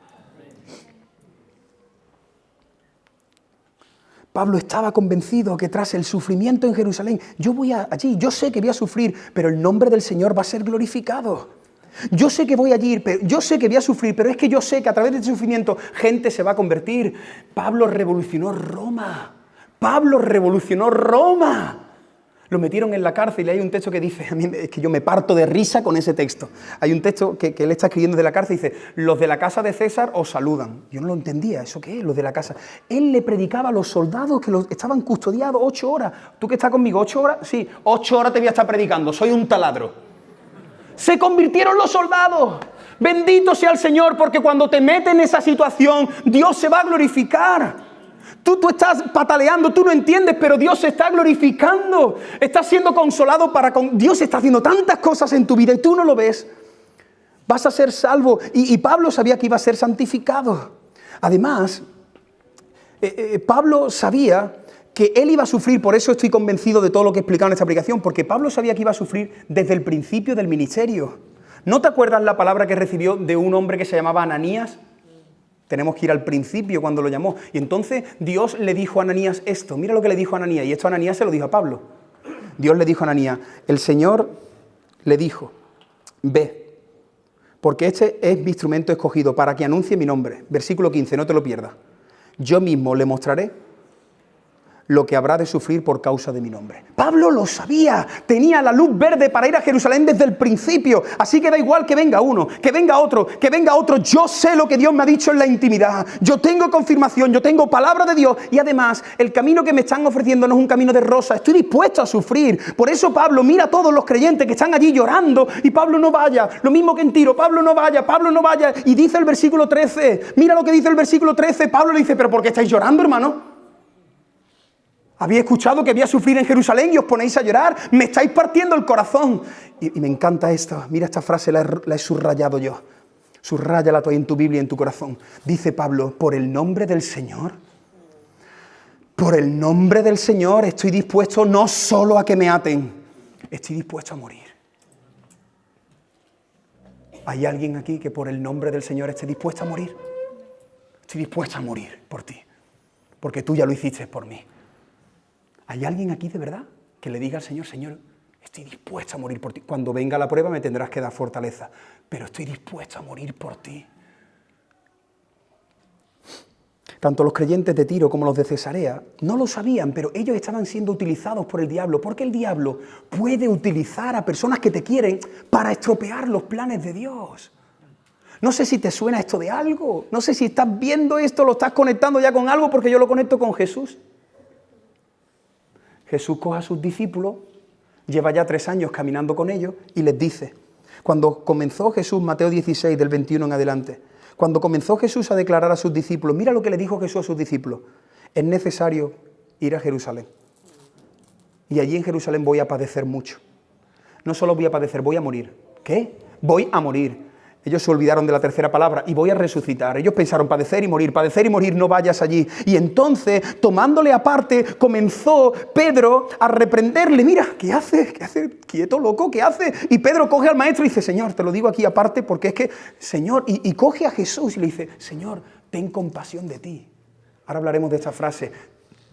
Pablo estaba convencido que tras el sufrimiento en Jerusalén, yo voy allí, yo sé que voy a sufrir, pero el nombre del Señor va a ser glorificado. Yo sé que voy allí, yo sé que voy a sufrir, pero es que yo sé que a través de este sufrimiento gente se va a convertir. Pablo revolucionó Roma. Lo metieron en la cárcel y hay un texto que dice, a mí es que yo me parto de risa con ese texto. Hay un texto que él está escribiendo de la cárcel y dice, los de la casa de César os saludan. Yo no lo entendía, ¿eso qué es? Los de la casa. Él le predicaba a los soldados que estaban custodiados 8 horas. ¿Tú que estás conmigo 8 horas? Sí, 8 horas te voy a estar predicando, soy un taladro. Se convirtieron los soldados. Bendito sea el Señor, porque cuando te metes en esa situación, Dios se va a glorificar. Tú estás pataleando, tú no entiendes, pero Dios se está glorificando. Estás siendo consolado Dios está haciendo tantas cosas en tu vida y tú no lo ves. Vas a ser salvo. Y Pablo sabía que iba a ser santificado. Además, Pablo sabía que él iba a sufrir, por eso estoy convencido de todo lo que he explicado en esta aplicación, porque Pablo sabía que iba a sufrir desde el principio del ministerio. ¿No te acuerdas la palabra que recibió de un hombre que se llamaba Ananías? Tenemos que ir al principio cuando lo llamó. Y entonces Dios le dijo a Ananías esto. Mira lo que le dijo a Ananías. Y esto Ananías se lo dijo a Pablo. Dios le dijo a Ananías, el Señor le dijo, ve, porque este es mi instrumento escogido para que anuncie mi nombre. Versículo 15, no te lo pierdas. Yo mismo le mostraré lo que habrá de sufrir por causa de mi nombre. Pablo lo sabía, tenía la luz verde para ir a Jerusalén desde el principio, así que da igual que venga uno, que venga otro, yo sé lo que Dios me ha dicho en la intimidad, yo tengo confirmación, yo tengo palabra de Dios, y además el camino que me están ofreciendo no es un camino de rosa, estoy dispuesto a sufrir. Por eso Pablo mira a todos los creyentes que están allí llorando, y Pablo no vaya, lo mismo que en Tiro, Pablo no vaya, y dice el versículo 13, mira lo que dice el versículo 13, Pablo le dice, pero ¿por qué estáis llorando, hermano? Había escuchado que había sufrir en Jerusalén y os ponéis a llorar. Me estáis partiendo el corazón. Y me encanta esto. Mira esta frase, la he subrayado yo. Subráyala tú ahí en tu Biblia, en tu corazón. Dice Pablo, por el nombre del Señor, por el nombre del Señor estoy dispuesto no solo a que me aten, estoy dispuesto a morir. ¿Hay alguien aquí que por el nombre del Señor esté dispuesto a morir? Estoy dispuesto a morir por ti, porque tú ya lo hiciste por mí. ¿Hay alguien aquí de verdad que le diga al Señor, Señor, estoy dispuesto a morir por ti? Cuando venga la prueba me tendrás que dar fortaleza, pero estoy dispuesto a morir por ti. Tanto los creyentes de Tiro como los de Cesarea no lo sabían, pero ellos estaban siendo utilizados por el diablo, porque el diablo puede utilizar a personas que te quieren para estropear los planes de Dios. No sé si te suena esto de algo, no sé si estás viendo esto, lo estás conectando ya con algo, porque yo lo conecto con Jesús. Jesús coge a sus discípulos, lleva ya 3 años caminando con ellos y les dice, cuando comenzó Jesús, Mateo 16, del 21 en adelante, cuando comenzó Jesús a declarar a sus discípulos, mira lo que le dijo Jesús a sus discípulos, es necesario ir a Jerusalén. Y allí en Jerusalén voy a padecer mucho. No solo voy a padecer, voy a morir. ¿Qué? Voy a morir. Ellos se olvidaron de la tercera palabra, y voy a resucitar. Ellos pensaron, padecer y morir, no vayas allí. Y entonces, tomándole aparte, comenzó Pedro a reprenderle. Mira, ¿qué hace? ¿Qué hace? Quieto, loco, ¿qué hace? Y Pedro coge al maestro y dice, Señor, te lo digo aquí aparte porque es que, Señor, y coge a Jesús y le dice, Señor, ten compasión de ti. Ahora hablaremos de esta frase.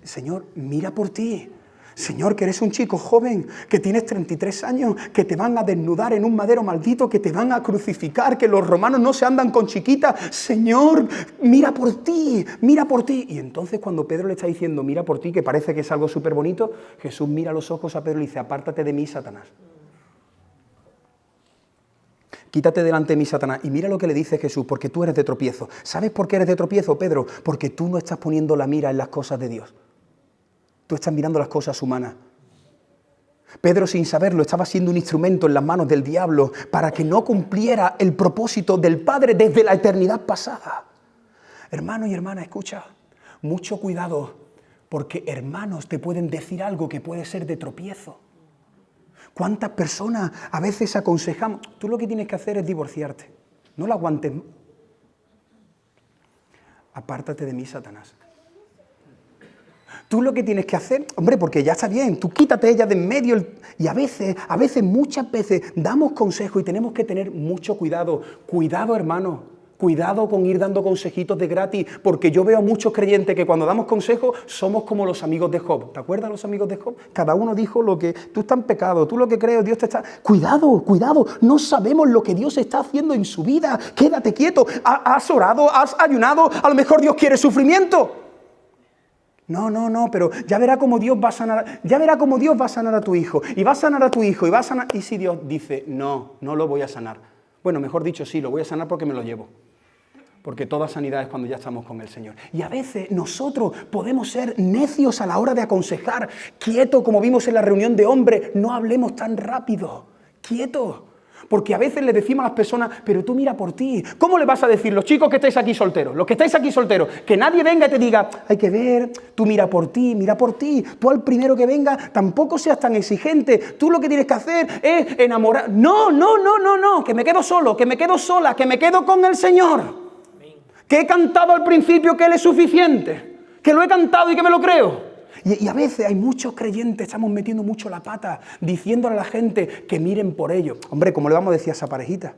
Señor, mira por ti. Señor, que eres un chico joven, que tienes 33 años, que te van a desnudar en un madero maldito, que te van a crucificar, que los romanos no se andan con chiquitas. Señor, mira por ti, mira por ti. Y entonces cuando Pedro le está diciendo, mira por ti, que parece que es algo súper bonito, Jesús mira a los ojos a Pedro y le dice, apártate de mí, Satanás. Quítate delante de mí, Satanás. Y mira lo que le dice Jesús, porque tú eres de tropiezo. ¿Sabes por qué eres de tropiezo, Pedro? Porque tú no estás poniendo la mira en las cosas de Dios. Tú estás mirando las cosas humanas. Pedro, sin saberlo, estaba siendo un instrumento en las manos del diablo para que no cumpliera el propósito del Padre desde la eternidad pasada. Hermano y hermana, escucha, mucho cuidado, porque hermanos te pueden decir algo que puede ser de tropiezo. ¿Cuántas personas a veces aconsejamos? Tú lo que tienes que hacer es divorciarte. No lo aguantes. Apártate de mí, Satanás. Tú lo que tienes que hacer, hombre, porque ya está bien, tú quítate ella de en medio. Y a veces, muchas veces, damos consejos y tenemos que tener mucho cuidado. Cuidado, hermano, cuidado con ir dando consejitos de gratis, porque yo veo a muchos creyentes que cuando damos consejos somos como los amigos de Job. ¿Te acuerdas los amigos de Job? Cada uno dijo lo que, tú estás en pecado, tú lo que crees, Dios te está... Cuidado, no sabemos lo que Dios está haciendo en su vida. Quédate quieto, has orado, has ayunado, a lo mejor Dios quiere sufrimiento. No, pero ya verá cómo Dios va a sanar, a tu hijo, y va a sanar a tu hijo, y si Dios dice, no lo voy a sanar. Bueno, mejor dicho, sí, lo voy a sanar porque me lo llevo. Porque toda sanidad es cuando ya estamos con el Señor. Y a veces nosotros podemos ser necios a la hora de aconsejar. Quieto, como vimos en la reunión de hombres, no hablemos tan rápido. Quieto. Porque a veces le decimos a las personas, pero tú mira por ti. ¿Cómo le vas a decir, los chicos que estáis aquí solteros, que nadie venga y te diga, hay que ver, tú mira por ti, tú al primero que venga, tampoco seas tan exigente, tú lo que tienes que hacer es enamorar. No, que me quedo solo, que me quedo sola, que me quedo con el Señor. Que he cantado al principio que Él es suficiente, que lo he cantado y que me lo creo. Y a veces hay muchos creyentes, estamos metiendo mucho la pata, diciéndole a la gente que miren por ellos. Hombre, ¿cómo le vamos a decir a esa parejita?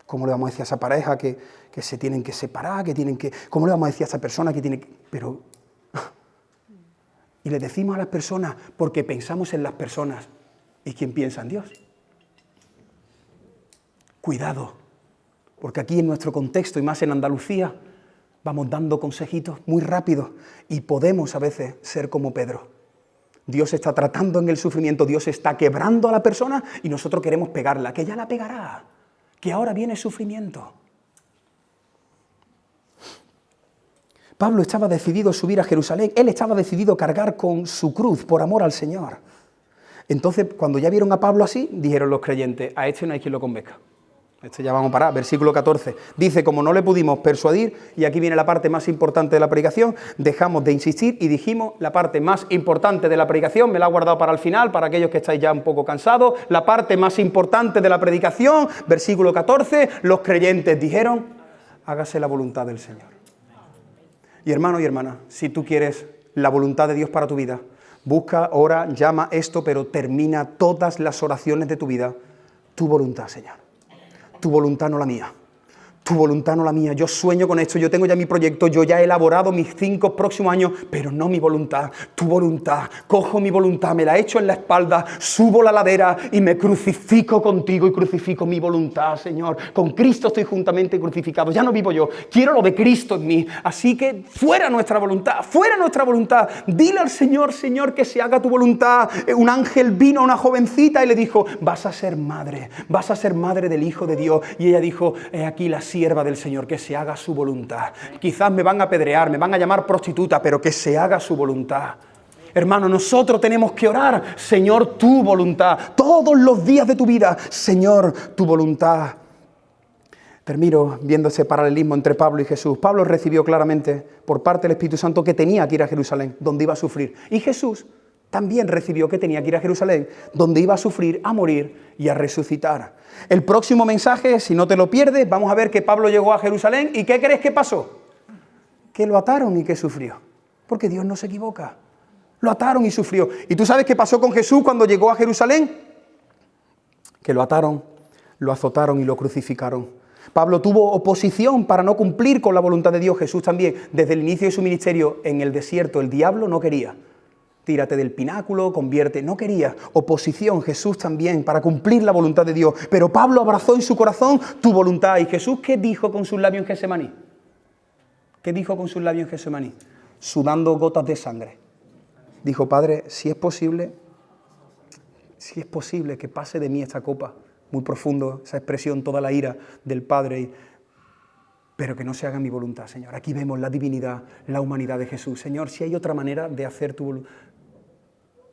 ¿Cómo le vamos a decir a esa pareja que se tienen que separar, ¿Cómo le vamos a decir a esa persona que tiene que... Pero... Y le decimos a las personas porque pensamos en las personas. ¿Y quién piensa en Dios? Cuidado, porque aquí en nuestro contexto, y más en Andalucía, vamos dando consejitos muy rápidos y podemos a veces ser como Pedro. Dios está tratando en el sufrimiento, Dios está quebrando a la persona y nosotros queremos pegarla, que ya la pegará, que ahora viene sufrimiento. Pablo estaba decidido a subir a Jerusalén, él estaba decidido a cargar con su cruz por amor al Señor. Entonces, cuando ya vieron a Pablo así, dijeron los creyentes, a este no hay quien lo convenza. Ya vamos a parar, versículo 14. Dice, como no le pudimos persuadir, y aquí viene la parte más importante de la predicación, dejamos de insistir y dijimos, la parte más importante de la predicación, me la he guardado para el final, para aquellos que estáis ya un poco cansados, la parte más importante de la predicación, versículo 14, los creyentes dijeron, hágase la voluntad del Señor. Y hermano y hermana, si tú quieres la voluntad de Dios para tu vida, busca, ora, llama esto, pero termina todas las oraciones de tu vida, tu voluntad, Señor. Tu voluntad, no la mía. Tu voluntad, no la mía. Yo sueño con esto, yo tengo ya mi proyecto, yo ya he elaborado mis 5 próximos años, pero no mi voluntad, tu voluntad. Cojo mi voluntad, me la echo en la espalda, subo la ladera y me crucifico contigo y crucifico mi voluntad, Señor. Con Cristo estoy juntamente crucificado, ya no vivo yo, quiero lo de Cristo en mí. Así que fuera nuestra voluntad, fuera nuestra voluntad. Dile al Señor, Señor, que se haga tu voluntad. Un ángel vino a una jovencita y le dijo, vas a ser madre del Hijo de Dios. Y ella dijo, he aquí la sierva del Señor, que se haga su voluntad. Quizás me van a apedrear, me van a llamar prostituta, pero que se haga su voluntad. Hermano, nosotros tenemos que orar, Señor, tu voluntad. Todos los días de tu vida, Señor, tu voluntad. Termino viendo ese paralelismo entre Pablo y Jesús. Pablo recibió claramente por parte del Espíritu Santo que tenía que ir a Jerusalén, donde iba a sufrir. Y Jesús también recibió que tenía que ir a Jerusalén, donde iba a sufrir, a morir y a resucitar. El próximo mensaje, si no te lo pierdes, vamos a ver que Pablo llegó a Jerusalén y ¿qué crees que pasó? Que lo ataron y que sufrió. Porque Dios no se equivoca. Lo ataron y sufrió. ¿Y tú sabes qué pasó con Jesús cuando llegó a Jerusalén? Que lo ataron, lo azotaron y lo crucificaron. Pablo tuvo oposición para no cumplir con la voluntad de Dios. Jesús también, desde el inicio de su ministerio en el desierto, el diablo no quería. Tírate del pináculo, convierte. No quería. Oposición, Jesús también, para cumplir la voluntad de Dios. Pero Pablo abrazó en su corazón tu voluntad. ¿Y Jesús qué dijo con sus labios en Getsemaní? ¿Qué dijo con sus labios en Getsemaní? Sudando gotas de sangre. Dijo, Padre, si es posible que pase de mí esta copa. Muy profundo, esa expresión, toda la ira del Padre. Pero que no se haga mi voluntad, Señor. Aquí vemos la divinidad, la humanidad de Jesús. Señor, si hay otra manera de hacer tu voluntad,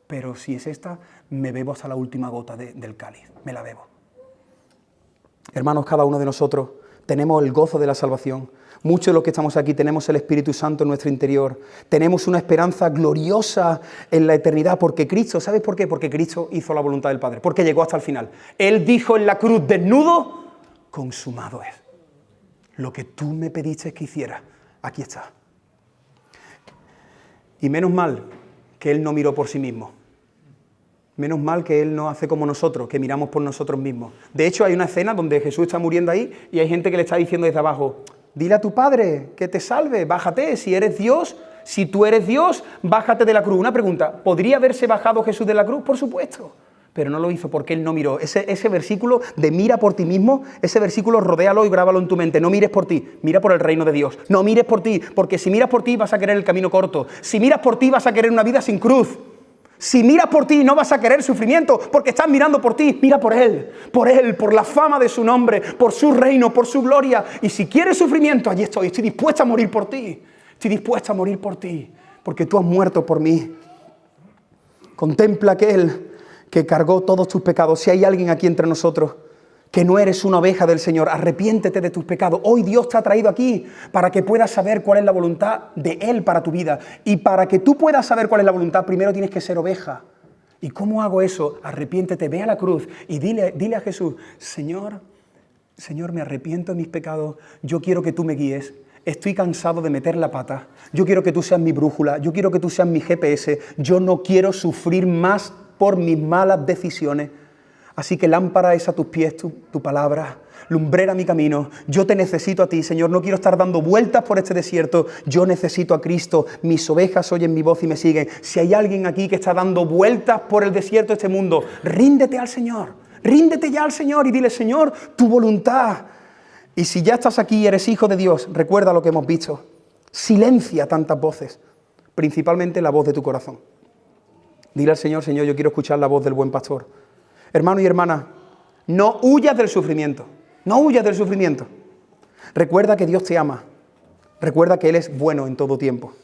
pero si es esta, me bebo hasta la última gota del cáliz, me la bebo. Hermanos, cada uno de nosotros tenemos el gozo de la salvación. Muchos de los que estamos aquí tenemos el Espíritu Santo en nuestro interior. Tenemos una esperanza gloriosa en la eternidad porque Cristo, ¿sabes por qué? Porque Cristo hizo la voluntad del Padre, porque llegó hasta el final. Él dijo en la cruz, desnudo, consumado es. Lo que tú me pediste que hiciera, aquí está. Y menos mal que Él no miró por sí mismo. Menos mal que Él no hace como nosotros, que miramos por nosotros mismos. De hecho, hay una escena donde Jesús está muriendo ahí y hay gente que le está diciendo desde abajo, dile a tu Padre que te salve, bájate, si eres Dios, si tú eres Dios, bájate de la cruz. Una pregunta, ¿podría haberse bajado Jesús de la cruz? Por supuesto. Pero no lo hizo porque Él no miró. Ese versículo de mira por ti mismo, ese versículo rodéalo y grábalo en tu mente. No mires por ti, mira por el reino de Dios. No mires por ti, porque si miras por ti vas a querer el camino corto. Si miras por ti vas a querer una vida sin cruz. Si miras por ti no vas a querer sufrimiento, porque estás mirando por ti. Mira por Él, por la fama de su nombre, por su reino, por su gloria. Y si quieres sufrimiento, allí estoy dispuesta a morir por ti. Estoy dispuesta a morir por ti, porque tú has muerto por mí. Contempla aquel que cargó todos tus pecados. Si hay alguien aquí entre nosotros que no eres una oveja del Señor, arrepiéntete de tus pecados. Hoy Dios te ha traído aquí para que puedas saber cuál es la voluntad de Él para tu vida. Y para que tú puedas saber cuál es la voluntad, primero tienes que ser oveja. ¿Y cómo hago eso? Arrepiéntete, ve a la cruz y dile a Jesús, Señor, me arrepiento de mis pecados, yo quiero que tú me guíes. Estoy cansado de meter la pata. Yo quiero que tú seas mi brújula, yo quiero que tú seas mi GPS. Yo no quiero sufrir más por mis malas decisiones. Así que lámpara es a tus pies tu palabra, lumbrera mi camino. Yo te necesito a ti, Señor. No quiero estar dando vueltas por este desierto. Yo necesito a Cristo. Mis ovejas oyen mi voz y me siguen. Si hay alguien aquí que está dando vueltas por el desierto de este mundo, ríndete al Señor. Ríndete ya al Señor y dile, Señor, tu voluntad. Y si ya estás aquí y eres hijo de Dios, recuerda lo que hemos visto. Silencia tantas voces, principalmente la voz de tu corazón. Dile al Señor, Señor, yo quiero escuchar la voz del buen pastor. Hermano y hermana, no huyas del sufrimiento. No huyas del sufrimiento. Recuerda que Dios te ama. Recuerda que Él es bueno en todo tiempo.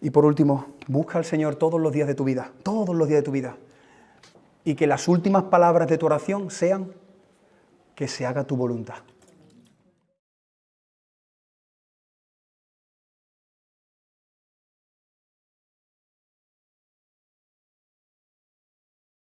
Y por último, busca al Señor todos los días de tu vida. Todos los días de tu vida. Y que las últimas palabras de tu oración sean, que se haga tu voluntad.